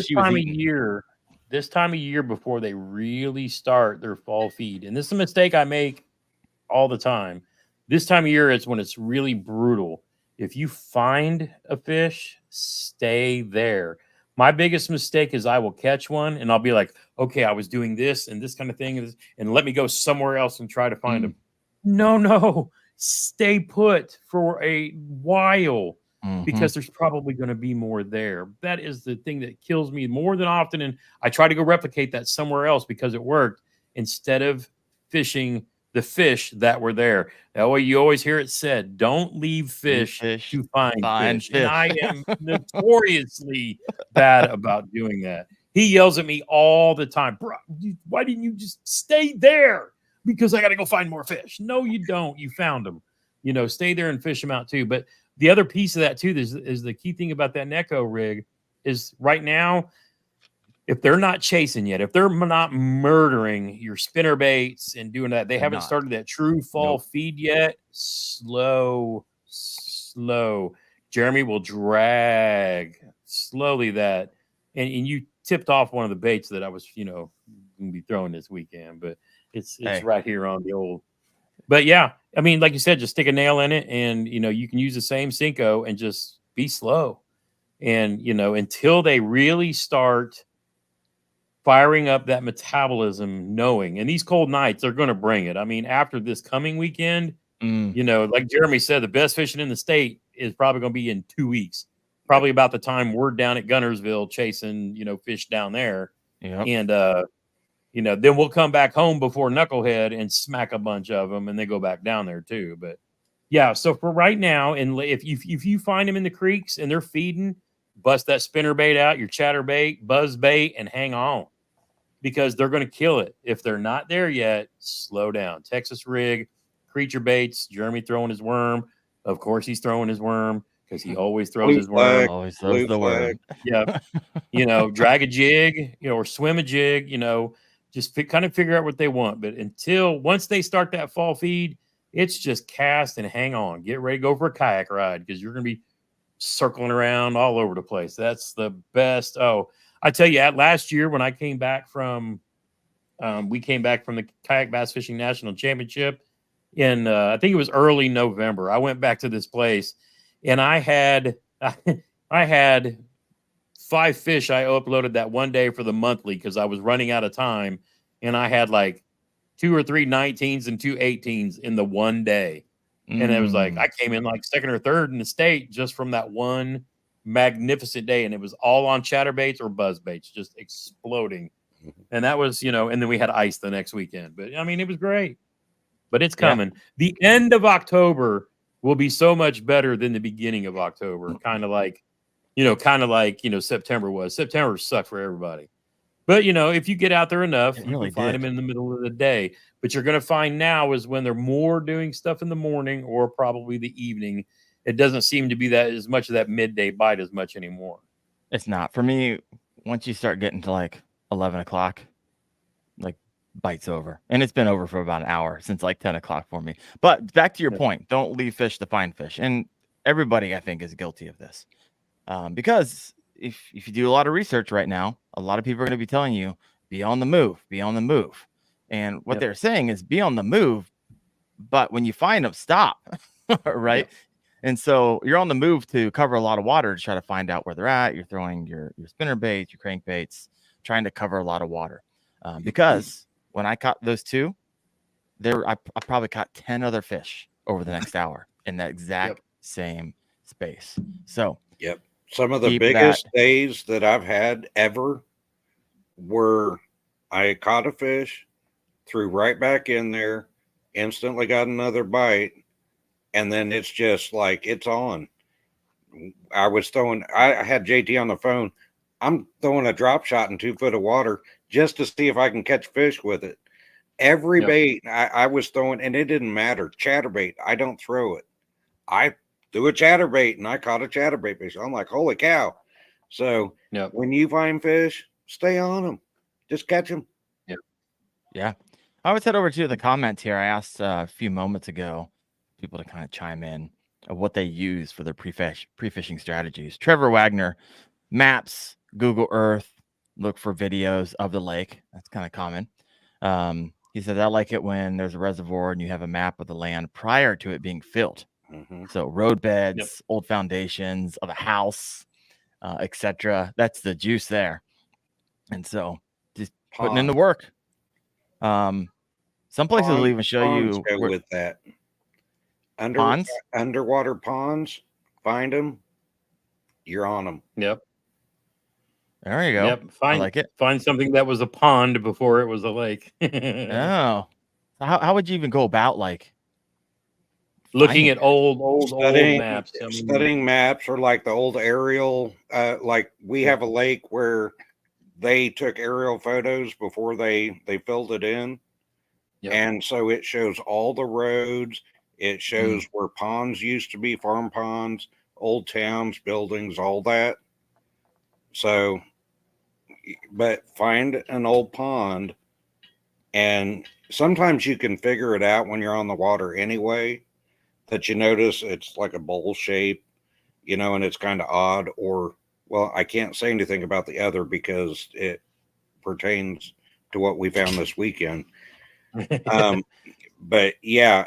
This time of year before they really start their fall feed, and this is a mistake I make all the time. This time of year is when it's really brutal. If you find a fish, stay there. My biggest mistake is I will catch one and I'll be like, okay, I was doing this and this kind of thing, and let me go somewhere else and try to find them. No, stay put for a while because there's probably going to be more there. That is the thing that kills me more than often. And I try to go replicate that somewhere else because it worked instead of fishing the fish that were there. That way you always hear it said, don't leave fish to find fish. And I am notoriously bad about doing that. He yells at me all the time, bro, why didn't you just stay there? Because I got to go find more fish. No, you don't. You found them. Stay there and fish them out too. But the other piece of that too is the key thing about that Neko rig is right now, if they're not chasing yet, if they're not murdering your spinner baits and doing that, they haven't started that true fall feed yet. Slow. Jeremy will drag slowly that, and you tipped off one of the baits that I was, going to be throwing this weekend, but it's right here on the old. But yeah, I mean, like you said, just stick a nail in it, and you can use the same Cinco and just be slow, and until they really start firing up that metabolism, knowing, and these cold nights, they're going to bring it. I mean, after this coming weekend, like Jeremy said, the best fishing in the state is probably going to be in 2 weeks, probably about the time we're down at Gunnersville chasing, fish down there. Yep. And, then we'll come back home before Knucklehead and smack a bunch of them and then go back down there too. But yeah, so for right now, and if you find them in the creeks and they're feeding, bust that spinner bait out, your chatter bait, buzz bait, and hang on, because they're going to kill it. If they're not there yet, slow down. Texas rig, creature baits, Jeremy throwing his worm. Of course, he's throwing his worm because he always throws his worm. Always throws the worm. Yeah. Drag a jig, or swim a jig, just kind of figure out what they want. But once they start that fall feed, it's just cast and hang on. Get ready to go for a kayak ride because you're going to be circling around all over the place. That's the best. Oh, I tell you, last year when I came back from, we came back from the Kayak Bass Fishing National Championship in, I think it was early November. I went back to this place, and I had 5 fish I uploaded that one day for the monthly because I was running out of time, and I had like 2 or 3 19s and 2 18s in the one day. And it was like I came in like second or third in the state just from that one magnificent day, and it was all on chatterbaits or buzz baits, just exploding. And that was, and then we had ice the next weekend. But I mean, it was great. But it's coming. Yeah. The end of October will be so much better than the beginning of October. Kind of like September was. September sucked for everybody. But if you get out there enough, you can find them in the middle of the day. But you're going to find now is when they're more doing stuff in the morning or probably the evening. It doesn't seem to be that as much of that midday bite as much anymore. It's not for me. Once you start getting to like 11 o'clock, like bite's over, and it's been over for about an hour since like 10 o'clock for me. But back to your point, don't leave fish to find fish. And everybody, I think, is guilty of this because if you do a lot of research right now, a lot of people are going to be telling you, be on the move, be on the move. And what they're saying is be on the move, but when you find them, stop, right? Yep. And so you're on the move to cover a lot of water to try to find out where they're at. You're throwing your spinner baits, your crankbaits, trying to cover a lot of water. Because when I caught those 2, I probably caught 10 other fish over the next hour in that exact same space. So some of the biggest days that I've had ever were I caught a fish, threw right back in there, instantly got another bite, and then it's just like it's on. I had JT on the phone. I'm throwing a drop shot in 2 foot of water just to see if I can catch fish with it. Every bait I was throwing, and it didn't matter. Chatterbait, I don't throw it. I threw a chatterbait, and I caught a chatterbait fish. I'm like, holy cow. So when you find fish, stay on them. Just catch them. Yeah. I would head over to the comments here. I asked a few moments ago people to kind of chime in of what they use for their pre-fishing strategies. Trevor Wagner, maps, Google Earth, look for videos of the lake. That's kind of common. He said, I like it when there's a reservoir and you have a map of the land prior to it being filled. So roadbeds, old foundations of a house, etc. That's the juice there. And so just putting in the work. Some places will even show you with that. Ponds? Underwater ponds, find them, you're on them. Yep. There you go. Yep. I like it. Find something that was a pond before it was a lake. Oh. How would you even go about like looking at old maps? Studying maps, or like the old aerial, like we have a lake where they took aerial photos before they filled it in. And so it shows all the roads. It shows where ponds used to be, farm ponds, old towns, buildings, all that. So, but find an old pond, and sometimes you can figure it out when you're on the water anyway, that you notice it's like a bowl shape, and it's kind of odd. Or, well, I can't say anything about the other because it pertains to what we found this weekend. But yeah,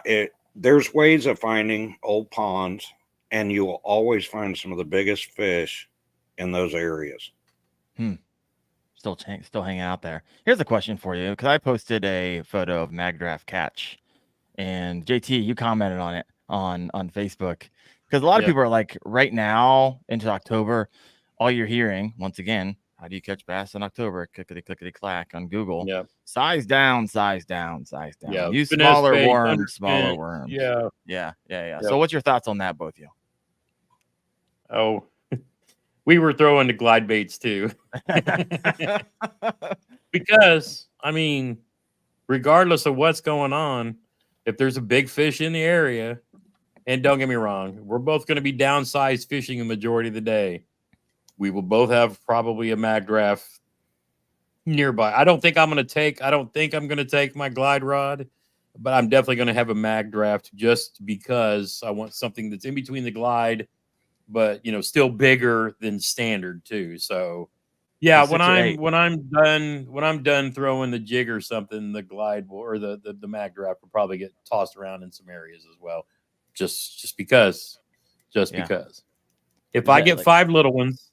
there's ways of finding old ponds, and you will always find some of the biggest fish in those areas. Still hanging out there. Here's a question for you, because I posted a photo of Magdraft catch, and JT, you commented on it on Facebook, because a lot of people are like, right now into October, all you're hearing, once again, how do you catch bass in October? Clickety clickety clack on Google. Yeah. Size down, size down, size down. Yeah. Use Finesse smaller bait, worms, smaller worms. Yeah. Yeah. Yep. So what's your thoughts on that, both of you? Oh, we were throwing the glide baits too. Because, I mean, regardless of what's going on, if there's a big fish in the area, and don't get me wrong, we're both going to be downsized fishing a majority of the day. We will both have probably a Magdraft nearby. I don't think I'm going to take my glide rod, but I'm definitely going to have a Magdraft just because I want something that's in between the glide, but still bigger than standard too. So yeah, when I'm done throwing the jig or something, the glide or the Magdraft will probably get tossed around in some areas as well. Just because. If I get 5 little ones,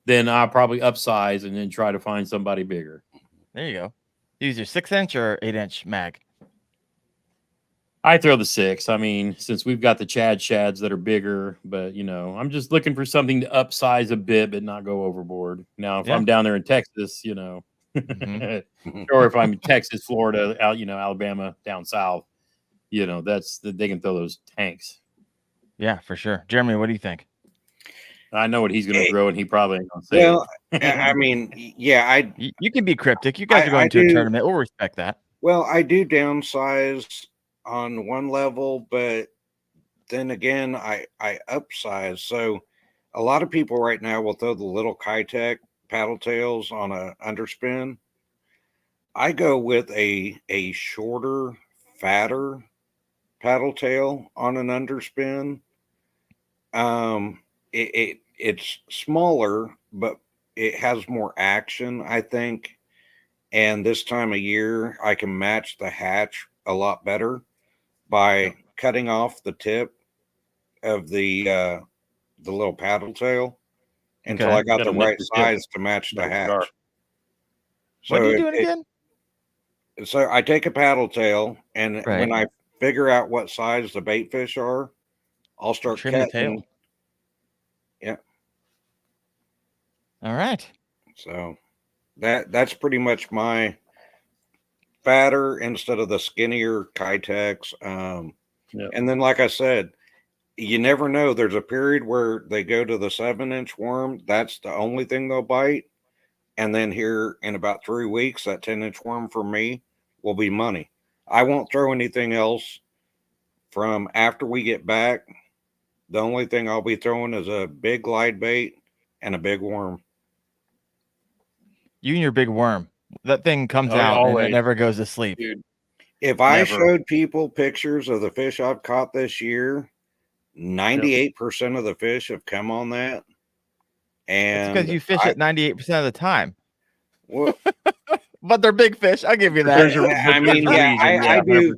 then I'll probably upsize and then try to find somebody bigger. There you go. Use your 6-inch or 8-inch mag. I throw the 6. I mean, since we've got the Shads that are bigger, but I'm just looking for something to upsize a bit, but not go overboard. Now, if I'm down there in Texas, or if I'm in Texas, Florida, Alabama, down south, they can throw those tanks. Yeah, for sure. Jeremy, what do you think? I know what he's going to throw, and he probably ain't going to say it. I mean, yeah, you can be cryptic. You guys are going to a tournament. We'll respect that. Well, I do downsize on one level, but then again, I upsize. So a lot of people right now will throw the little kayak paddle tails on a underspin. I go with a shorter, fatter paddle tail on an underspin. It's smaller, but it has more action, I think. And this time of year, I can match the hatch a lot better by cutting off the tip of the little paddle tail until I got the right size to match the hatch. So what do you do again? So I take a paddle tail, and when I figure out what size the bait fish are, I'll start trim cutting. The tail. Yeah. All right. So that's pretty much my fatter instead of the skinnier kitex. And then, like I said, you never know. There's a period where they go to the 7-inch worm. That's the only thing they'll bite. And then here in about 3 weeks, that 10-inch worm for me will be money. I won't throw anything else from after we get back. The only thing I'll be throwing is a big glide bait and a big worm. You and your big worm. That thing comes out and it never goes to sleep. Dude, if I showed people pictures of the fish I've caught this year, 98% of the fish have come on that. And it's because you fish it 98% of the time. Well, but they're big fish. I'll give you that. I do.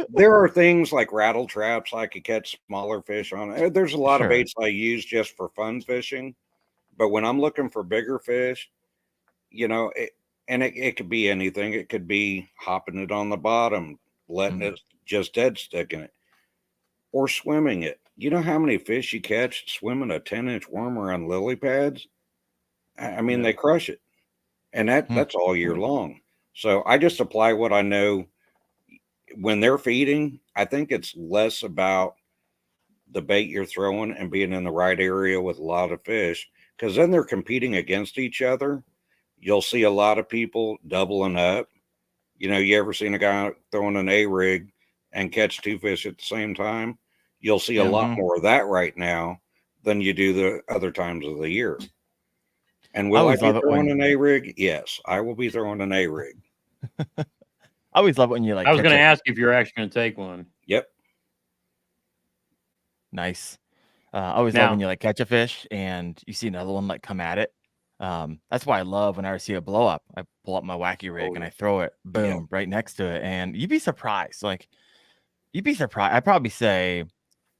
There are things like rattle traps I could catch smaller fish on. There's a lot of baits I use just for fun fishing. But when I'm looking for bigger fish, it could be anything. It could be hopping it on the bottom, letting it just dead sticking it, or swimming it. You know how many fish you catch swimming a 10-inch worm around lily pads? I mean, they crush it. And that's all year long. So I just apply what I know when they're feeding. I think it's less about the bait you're throwing and being in the right area with a lot of fish, because then they're competing against each other. You'll see a lot of people doubling up. You ever seen a guy throwing an A-rig and catch 2 fish at the same time, you'll see a Mm-hmm. lot more of that right now than you do the other times of the year. And will I always be love it throwing when an A-rig? Yes, I will be throwing an A-rig. I always love it when you like I was catch going to it. ask if you're actually going to take one. Yep. Nice. I always love when you like catch a fish and you see another one like come at it. That's why I love whenever I see a blow up. I pull up my wacky rig and I throw it, boom, right next to it, and you'd be surprised. Like you'd be surprised. I'd probably say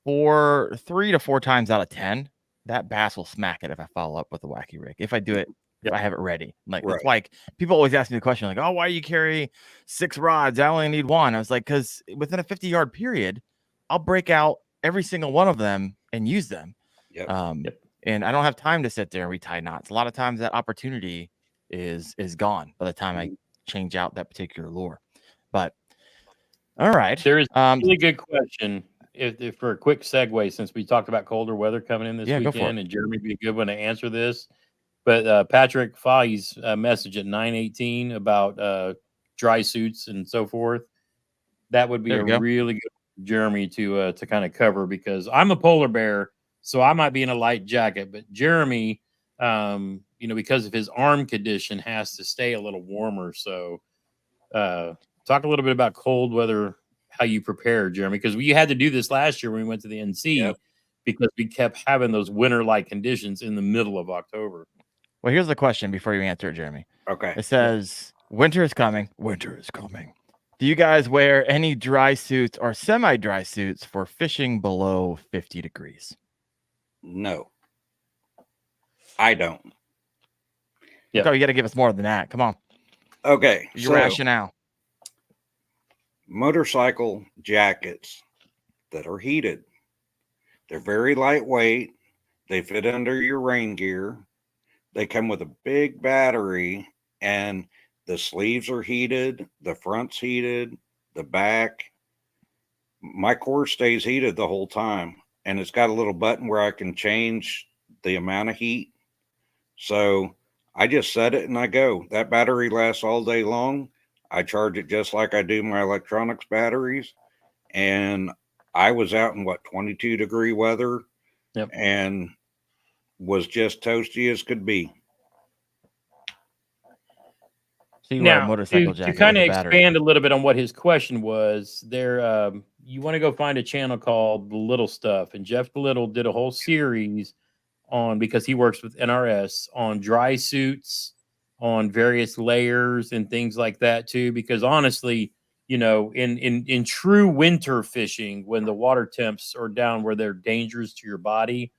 3 to 4 times out of 10, that bass will smack it if I follow up with a wacky rig. If I do it, if I have it ready. Like Right. it's like people always ask me the question, like, "Oh, why do you carry 6 rods? I only need 1." I was like, "Because within a 50-yard period, I'll break out every single one of them and use them." Yep. And I don't have time to sit there and retie knots. A lot of times that opportunity is gone by the time I change out that particular lure. But all right. There is a really good question. If for a quick segue, since we talked about colder weather coming in this Yeah, go for weekend, it. and Jeremy would be a good one to answer this. But Patrick Fahey's message at 9:18 about dry suits and so forth, that would be There a we go. really good Jeremy to kind of cover, because I'm a polar bear, so I might be in a light jacket, but Jeremy, because of his arm condition, has to stay a little warmer. So talk a little bit about cold weather, how you prepare, Jeremy, because we had to do this last year when we went to the NC because we kept having those winter-like conditions in the middle of October. Well, here's the question before you answer it, Jeremy. Okay. It says, winter is coming. Winter is coming. Do you guys wear any dry suits or semi-dry suits for fishing below 50 degrees? No, I don't. Yeah. Oh, you got to give us more than that. Come on. Okay. Your rationale. Motorcycle jackets that are heated. They're very lightweight. They fit under your rain gear. They come with a big battery, and the sleeves are heated. The front's heated. The back. My core stays heated the whole time, and it's got a little button where I can change the amount of heat. So I just set it and I go. That battery lasts all day long. I charge it just like I do my electronics batteries. And I was out in 22-degree weather and was just toasty as could be. So you wear a motorcycle jacket to kind of with a battery. expand a little bit on what his question was, there you want to go find a channel called The Little Stuff, and Jeff Little did a whole series on, because he works with NRS, on dry suits, on various layers and things like that too. Because honestly, in true winter fishing, when the water temps are down where they're dangerous to your body,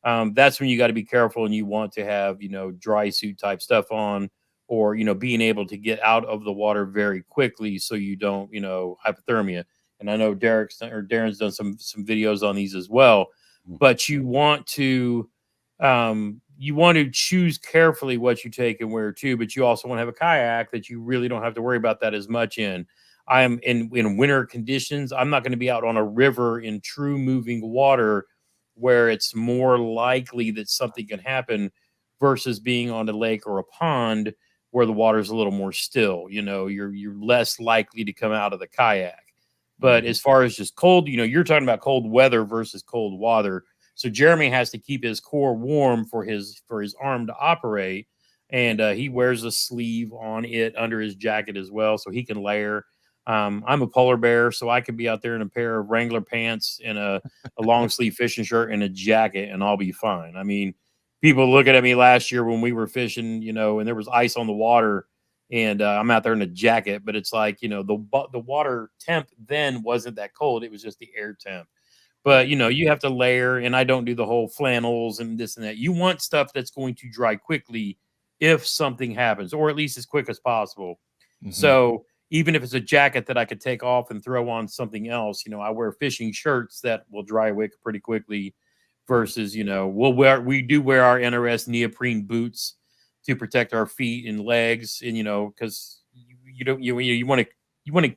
that's when you got to be careful, and you want to have dry suit type stuff on, or being able to get out of the water very quickly so you don't hypothermia. And I know Darren's done some videos on these as well. But you want to choose carefully what you take and where to, but you also want to have a kayak that you really don't have to worry about that as much in. I am in winter conditions. I'm not going to be out on a river in true moving water where it's more likely that something can happen versus being on a lake or a pond where the water is a little more still. You're less likely to come out of the kayak. But as far as just cold, you're talking about cold weather versus cold water. So Jeremy has to keep his core warm for his arm to operate, and he wears a sleeve on it under his jacket as well, so he can layer. I'm a polar bear, so I could be out there in a pair of Wrangler pants and a long sleeve fishing shirt and a jacket, and I'll be fine. I mean, people looking at me last year when we were fishing, and there was ice on the water, and I'm out there in a jacket, but it's like, the water temp then wasn't that cold. It was just the air temp. But, you have to layer, and I don't do the whole flannels and this and that. You want stuff that's going to dry quickly if something happens, or at least as quick as possible. Mm-hmm. So even if it's a jacket that I could take off and throw on something else, I wear fishing shirts that will dry pretty quickly versus, we do wear our NRS neoprene boots to protect our feet and legs. And, because you want to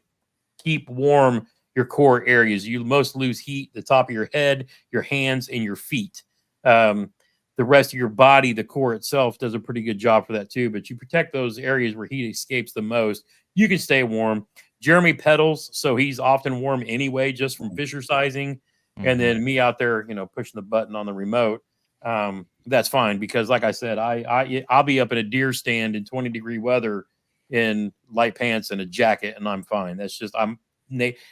keep warm your core areas. You most lose heat the top of your head, your hands, and your feet. The rest of your body, the core itself, does a pretty good job for that too. But you protect those areas where heat escapes the most. You can stay warm. Jeremy pedals, so he's often warm anyway, just from fisher sizing. And then me out there, pushing the button on the remote. That's fine because, like I said, I'll be up in a deer stand in 20-degree weather in light pants and a jacket, and I'm fine. That's just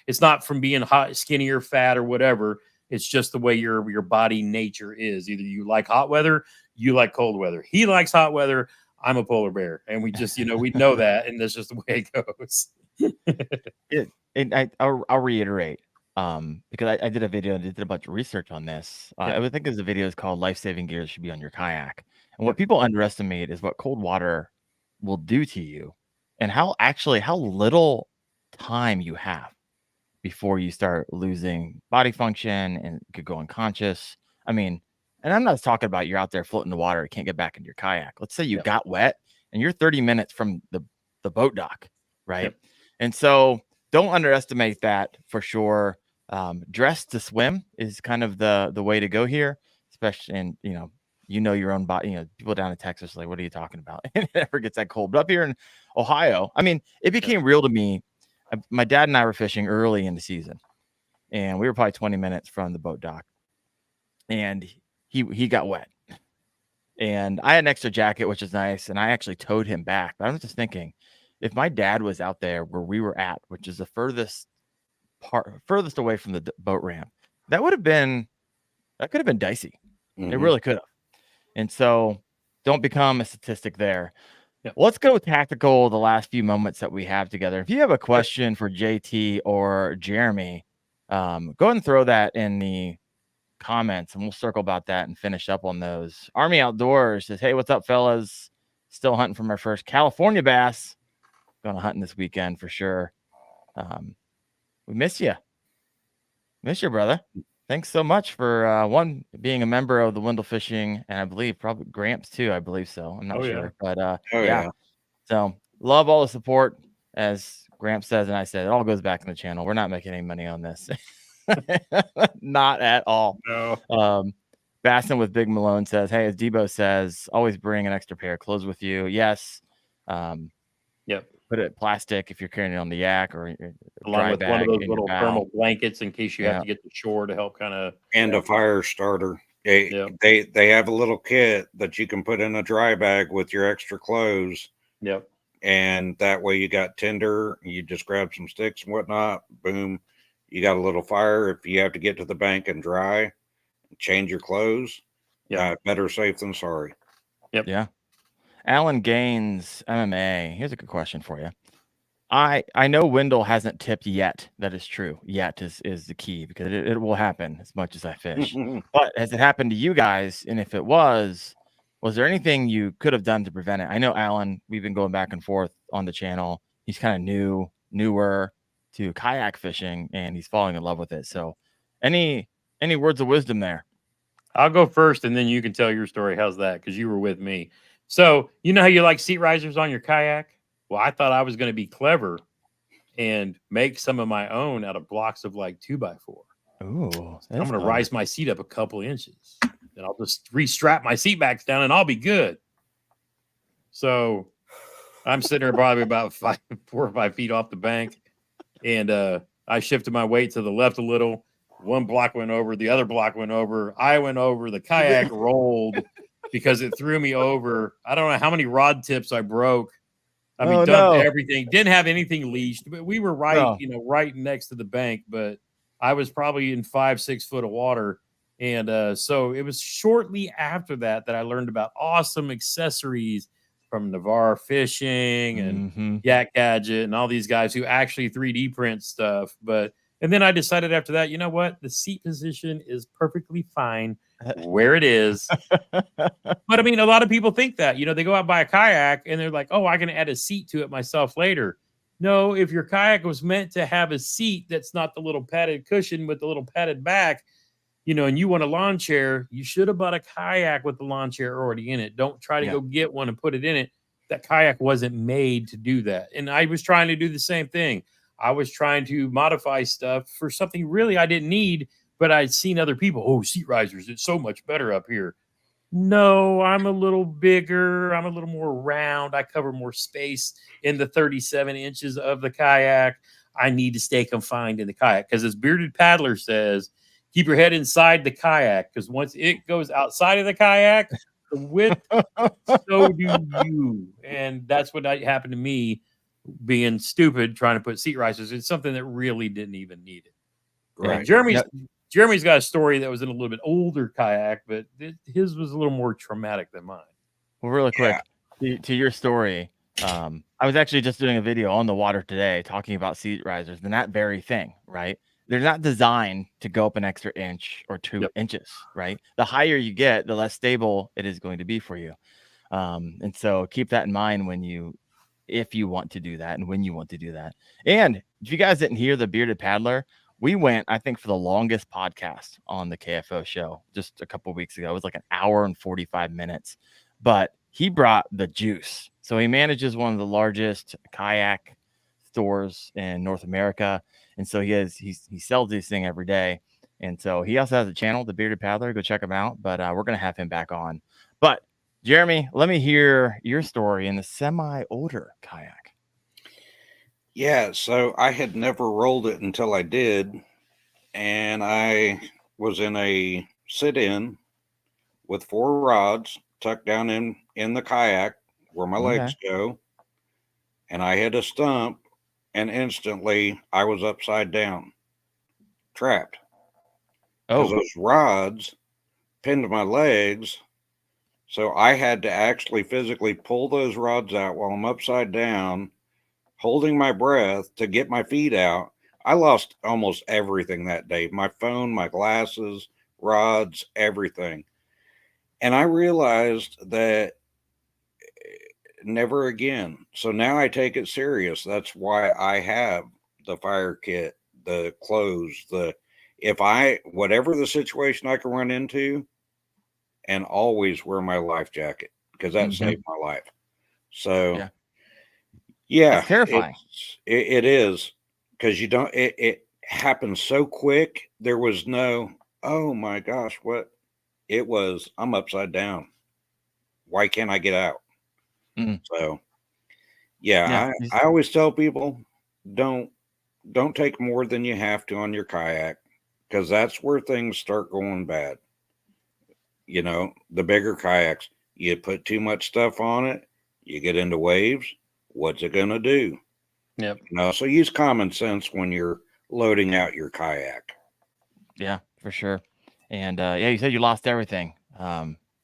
it's not from being hot, skinny, or fat or whatever. It's just the way your body nature is. Either you like hot weather, you like cold weather. He likes hot weather. I'm a polar bear, and we just we know that, and that's just the way it goes. I'll reiterate. Because I did a video and did a bunch of research on this. I would think there's a video is called "Life-Saving Gears Should Be on Your Kayak," and what people underestimate is what cold water will do to you, and how little time you have before you start losing body function and could go unconscious. I mean, and I'm not talking about you're out there floating in the water, can't get back into your kayak. Let's say you got wet and you're 30 minutes from the boat dock, right? And so don't underestimate that for sure. Dress to swim is kind of the way to go here, especially in your own body. People down in Texas are like, what are you talking about? It never gets that cold. But up here in Ohio, I mean, it became real to me. My dad and I were fishing early in the season, and we were probably 20 minutes from the boat dock, and he got wet, and I had an extra jacket, which is nice, and I actually towed him back. But I was just thinking, if my dad was out there where we were at, which is the furthest away from the boat ramp, that could have been dicey. It really could have. And so don't become a statistic there. Let's go tactical the last few moments that we have together. If you have a question for JT or Jeremy, go ahead and throw that in the comments and we'll circle about that and finish up on those. Army Outdoors says, hey, what's up, fellas? Still hunting for my first California bass. Going to hunting this weekend for sure. We miss you. Miss you, brother. Thanks so much for being a member of the Wendell Fishing, and I believe probably Gramps too. I believe so. I'm not sure, but yeah. So love all the support, as Gramps says, and I said it all goes back in the channel. We're not making any money on this, not at all. No. Bassin with Big Malone says, "Hey, as Debo says, always bring an extra pair of clothes with you." Yes. Put it plastic if you're carrying it on the yak, or along with one of those little thermal blankets in case you have to get to shore to help kind of. And a fire starter. They have a little kit that you can put in a dry bag with your extra clothes. And that way you got tinder. You just grab some sticks and whatnot. Boom, you got a little fire. If you have to get to the bank and dry, change your clothes. Better safe than sorry. Alan Gaines, MMA. Here's a good question for you. I know Wendell hasn't tipped yet. That is true. Yet is the key, because it will happen as much as I fish. But has it happened to you guys? And if it was there anything you could have done to prevent it? I know Alan, we've been going back and forth on the channel. He's kind of newer to kayak fishing, and he's falling in love with it. So any words of wisdom there? I'll go first, and then you can tell your story. How's that? Because you were with me. So you know how you like seat risers on your kayak? Well, I thought I was going to be clever and make some of my own out of blocks of like 2x4. Ooh, I'm going to rise my seat up a couple inches. Then I'll just restrap my seat backs down and I'll be good. So I'm sitting there probably about 4 or 5 feet off the bank. And I shifted my weight to the left a little. One block went over, the other block went over. I went over, the kayak rolled because it threw me over. I don't know how many rod tips I broke. I mean, dumped everything. Didn't have anything leashed, but we were right next to the bank. But I was probably in 5-6 foot of water, and so it was shortly after that I learned about awesome accessories from Navarre Fishing and Yak Gadget and all these guys who actually 3D print stuff. And then I decided after that, you know what? The seat position is perfectly fine where it is. But I mean, a lot of people think that, they go out and buy a kayak and they're like, oh, I can add a seat to it myself later. No, if your kayak was meant to have a seat that's not the little padded cushion with the little padded back, and you want a lawn chair, you should have bought a kayak with the lawn chair already in it. Don't try to go get one and put it in it. That kayak wasn't made to do that. And I was trying to do the same thing. I was trying to modify stuff for something really I didn't need, but I'd seen other people, seat risers, it's so much better up here. No, I'm a little bigger. I'm a little more round. I cover more space in the 37 inches of the kayak. I need to stay confined in the kayak. Because as Bearded Paddler says, keep your head inside the kayak, because once it goes outside of the kayak, the width, so do you. And that's what happened to me, being stupid, trying to put seat risers. It's something that really didn't even need it. Right. Jeremy's got a story that was in a little bit older kayak, but his was a little more traumatic than mine. Well, really quick to your story. I was actually just doing a video on the water today talking about seat risers and that very thing, right? They're not designed to go up an extra inch or 2 inches, right? The higher you get, the less stable it is going to be for you. And so keep that in mind if you want to do that and when you want to do that. And if you guys didn't hear the Bearded Paddler, we went, I think, for the longest podcast on the KFO show just a couple of weeks ago. It was like an hour and 45 minutes, but he brought the juice. So he manages one of the largest kayak stores in North America. And so he sells this thing every day. And so he also has a channel, the Bearded Paddler. Go check him out. But we're going to have him back on. But Jeremy, let me hear your story in the semi-older kayak. Yeah, so I had never rolled it until I did. And I was in a sit-in with 4 rods tucked down in the kayak where my legs go. And I hit a stump, and instantly I was upside down, trapped. Because those rods pinned my legs. So I had to actually physically pull those rods out while I'm upside down, holding my breath to get my feet out. I lost almost everything that day. My phone, my glasses, rods, everything. And I realized that never again. So now I take it serious. That's why I have the fire kit, the clothes, whatever the situation I can run into, and always wear my life jacket, because that saved my life. So yeah, it's terrifying. It is, because it happens so quick. There was no, oh my gosh, what it was. I'm upside down. Why can't I get out? So I always tell people, don't take more than you have to on your kayak, because that's where things start going bad. You know, the bigger kayaks, you put too much stuff on it, you get into waves, what's it going to do? Yep. So use common sense when you're loading out your kayak. Yeah, for sure. And you said you lost everything.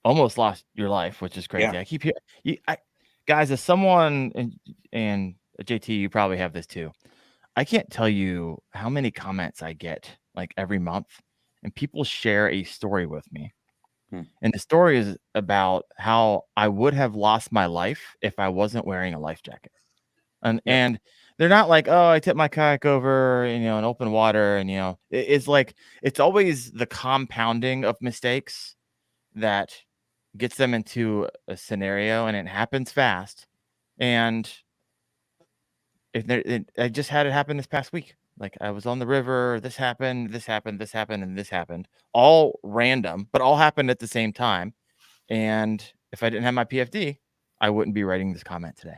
Almost lost your life, which is crazy. Yeah. I keep hearing, guys, as someone, and JT, you probably have this too. I can't tell you how many comments I get like every month, and people share a story with me. And the story is about how I would have lost my life if I wasn't wearing a life jacket. And they're not like, oh, I tipped my kayak over, in open water. And, it's like, it's always the compounding of mistakes that gets them into a scenario, and it happens fast. And I just had it happen this past week. Like, I was on the river, this happened, and this happened, all random, but all happened at the same time. And if I didn't have my PFD, I wouldn't be writing this comment today.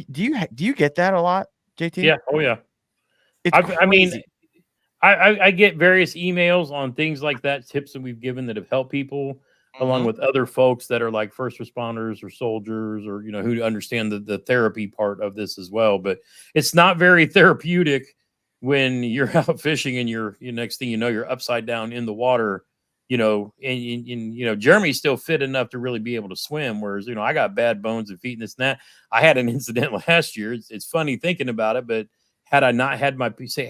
Do you get that a lot, JT? Yeah. Oh yeah. I get various emails on things like that, tips that we've given that have helped people, along with other folks that are like first responders or soldiers, or who understand the therapy part of this as well. But it's not very therapeutic when you're out fishing and you're next thing you know, you're upside down in the water, and Jeremy's still fit enough to really be able to swim, whereas I got bad bones and feet and this and that. I had an incident last year. It's funny thinking about it, but had I not had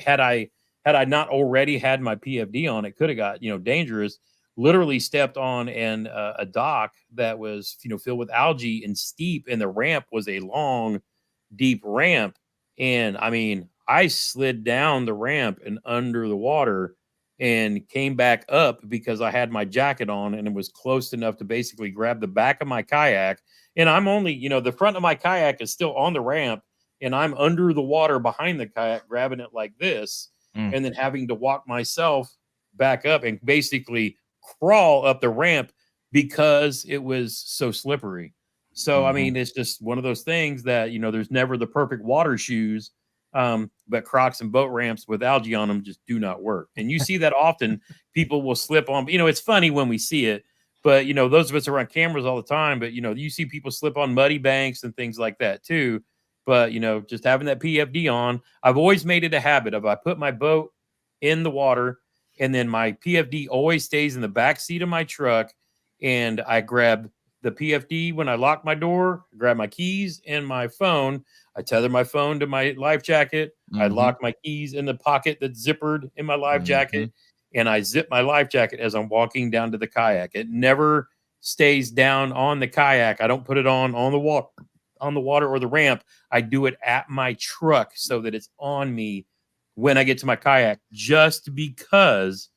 had I not already had my PFD on, it could have got dangerous. Literally stepped on a dock that was filled with algae and steep, and the ramp was a long, deep ramp. And I mean, I slid down the ramp and under the water and came back up because I had my jacket on, and it was close enough to basically grab the back of my kayak. And I'm only, the front of my kayak is still on the ramp, and I'm under the water behind the kayak, grabbing it like this, and then having to walk myself back up and basically crawl up the ramp because it was so slippery. So, I mean, it's just one of those things that, there's never the perfect water shoes. But Crocs and boat ramps with algae on them just do not work. And you see that often. People will slip on, it's funny when we see it, but those of us are on cameras all the time, but you see people slip on muddy banks and things like that too. But just having that PFD on, I've always made it a habit of I put my boat in the water, and then my PFD always stays in the back seat of my truck, and I grab the PFD when I lock my door, grab my keys and my phone. I tether my phone to my life jacket. I lock my keys in the pocket that's zippered in my life jacket, and I zip my life jacket as I'm walking down to the kayak. It never stays down on the kayak. I don't put it on the water or the ramp. I do it at my truck so that it's on me when I get to my kayak, just because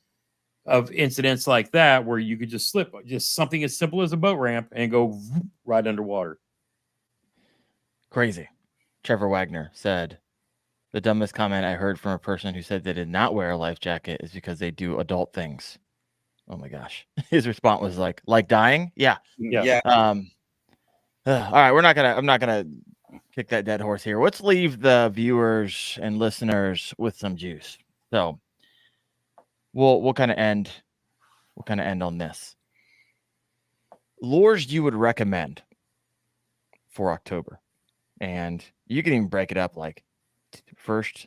of incidents like that where you could just slip, just something as simple as a boat ramp and go right underwater. Crazy. Trevor Wagner said, the dumbest comment I heard from a person who said they did not wear a life jacket is because they do adult things. Oh my gosh. His response was like dying? Yeah. All right, I'm not gonna kick that dead horse here. Let's leave the viewers and listeners with some juice. So we'll kind of end on this. Lures you would recommend for October. And you can even break it up like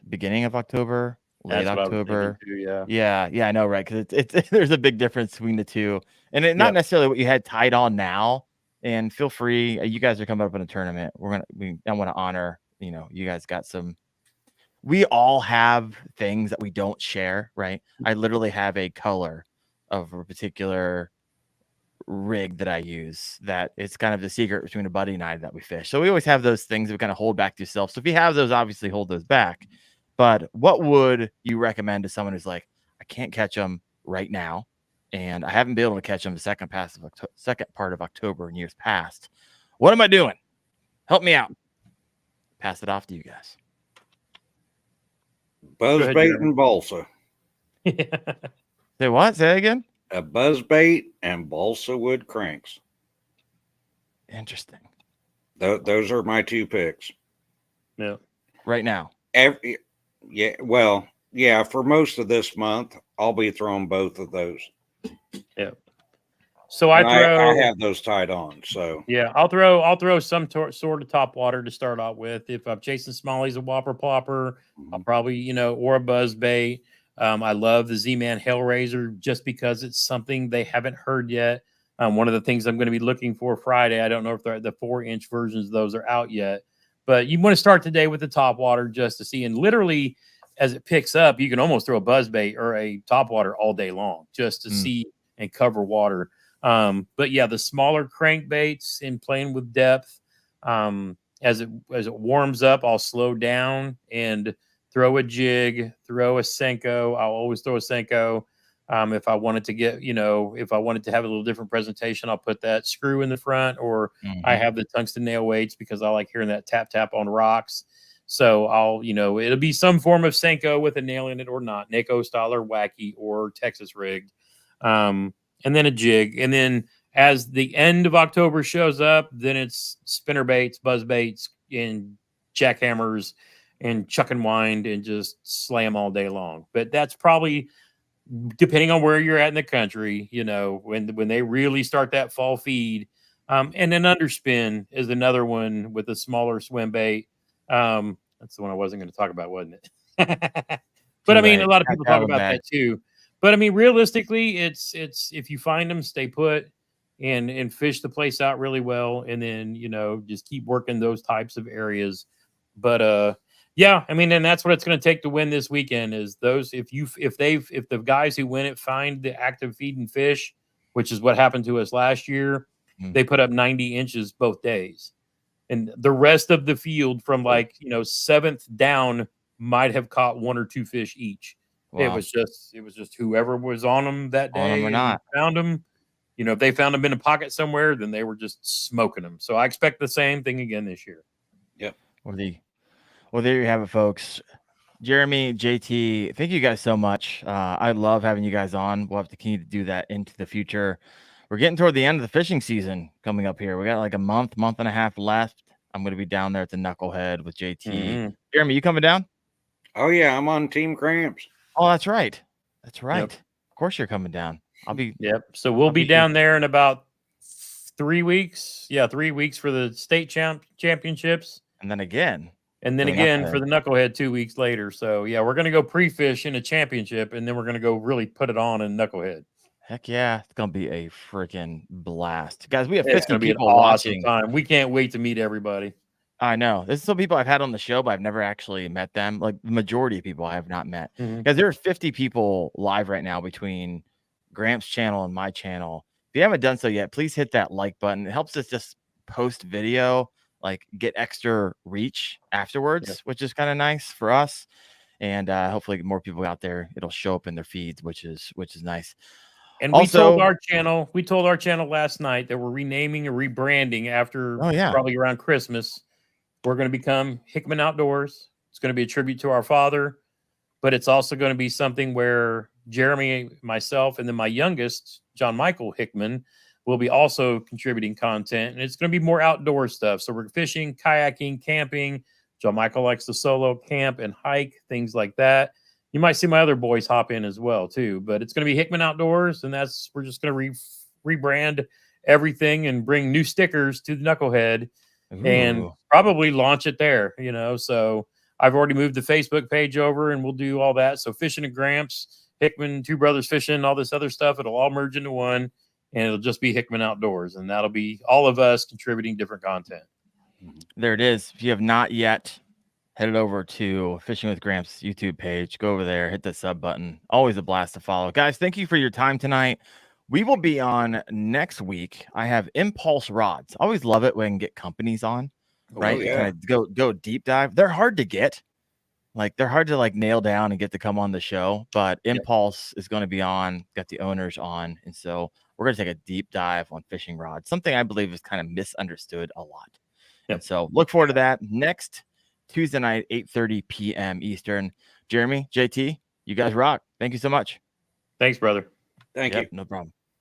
beginning of October, late October. Yeah, I know, right? Because it's there's a big difference between the two, and not necessarily what you had tied on now. And feel free, you guys are coming up in a tournament. I want to honor, you guys got some. We all have things that we don't share, right? I literally have a color of a particular rig that I use that it's kind of the secret between a buddy and I that we fish. So we always have those things that we kind of hold back to yourself. So if you have those, obviously hold those back. But what would you recommend to someone who's like, I can't catch them right now, and I haven't been able to catch them the second part of October in years past? What am I doing? Help me out. Pass it off to you guys. Buzzbait and balsa. Say what? Say that again. A buzzbait and balsa wood cranks. Interesting. Those are my two picks. Yeah. Right now. For most of this month, I'll be throwing both of those. Yeah. So I have those tied on. So yeah, I'll throw some sort of top water to start out with. If I'm chasing smallies, a whopper plopper, I'll probably or a buzzbait. I love the Z-Man Hellraiser just because it's something they haven't heard yet. One of the things I'm going to be looking for Friday, I don't know if the 4-inch versions of those are out yet, but you want to start today with the top water just to see. And literally, as it picks up, you can almost throw a buzzbait or a top water all day long just to see and cover water. But yeah, the smaller crankbaits in playing with depth, as it warms up, I'll slow down and throw a jig, throw a Senko. I'll always throw a Senko. If I wanted to if I wanted to have a little different presentation, I'll put that screw in the front, or I have the tungsten nail weights because I like hearing that tap on rocks. So I'll, it'll be some form of Senko with a nail in it or not, Neko style or wacky or Texas rigged. And then a jig. And then as the end of October shows up, then it's spinner baits, buzz baits, and jackhammers and chuck and wind and just slam all day long. But that's probably depending on where you're at in the country, when they really start that fall feed. And then underspin is another one with a smaller swim bait. That's the one I wasn't going to talk about, wasn't it? But I mean, a lot of people talk about that too. But I mean, realistically, it's if you find them, stay put and fish the place out really well, and then just keep working those types of areas. But yeah, I mean, and that's what it's going to take to win this weekend is those. If the guys who win it find the active feeding fish, which is what happened to us last year, they put up 90 inches both days, and the rest of the field from 7th down might have caught 1 or 2 fish each. Wow. It was just whoever was on them that day or not found them. If they found them in a pocket somewhere, then they were just smoking them. So I expect the same thing again this year. Yep. Well, there you have it, folks. Jeremy, JT, thank you guys so much. I love having you guys on. We'll have to continue to do that into the future. We're getting toward the end of the fishing season coming up here. We got like a month and a half left. I'm going to be down there at the Knucklehead with JT. Jeremy, you coming down? Oh yeah, I'm on Team Cramps. Oh, that's right. That's right. Yep. Of course you're coming down. I'll be. Yep. So we'll be down there in about 3 weeks. Yeah, 3 weeks for the state championships. And then again. And then for the again knucklehead. for the knucklehead 2 weeks later. So yeah, we're gonna go pre-fish in a championship, and then we're gonna go really put it on in knucklehead. Heck yeah, it's gonna be a freaking blast, guys. We have It's 50 gonna be an people awesome watching. time. We can't wait to meet everybody. I know this is some people I've had on the show, but I've never actually met them. Like the majority of people I have not met. Mhm. Guys, there are 50 people live right now between Gramps' channel and my channel. If you haven't done so yet, please hit that like button. It helps us just post video, like get extra reach afterwards, Yep. which is kind of nice for us. And hopefully more people out there, it'll show up in their feeds, which is nice. And Also- we told our channel last night that we're renaming and rebranding after Oh, yeah. probably around Christmas. We're going to become Hickman Outdoors. It's going to be a tribute to our father, but it's also going to be something where Jeremy, myself, and then my youngest, John Michael Hickman, will be also contributing content. And it's going to be more outdoor stuff. So we're fishing, kayaking, camping. John Michael likes to solo camp and hike, things like that. You might see my other boys hop in as well too, but it's going to be Hickman Outdoors, and we're just going to rebrand everything and bring new stickers to the Knucklehead and Ooh. probably launch it there. So I've already moved the Facebook page over, and we'll do all that. So Fishing and Gramps, Hickman, Two Brothers Fishing, all this other stuff, it'll all merge into one, and it'll just be Hickman Outdoors, and that'll be all of us contributing different content. There it is. If you have not yet, head over to Fishing with Gramps YouTube page. Go over there, hit the sub button. Always a blast to follow. Guys, thank you for your time tonight. We will be on next week. I have Impulse Rods. I always love it when I can get companies on, right? yeah. Kind of go deep dive. They're hard to get. Like they're hard to like nail down and get to come on the show, but Impulse is going to be on, got the owners on. And so we're going to take a deep dive on fishing rods, something I believe is kind of misunderstood a lot. Yep. And so look forward to that next Tuesday night, 8:30 p.m. Eastern. Jeremy, JT, you guys rock. Thank you so much. Thanks, brother. Thank you. No problem.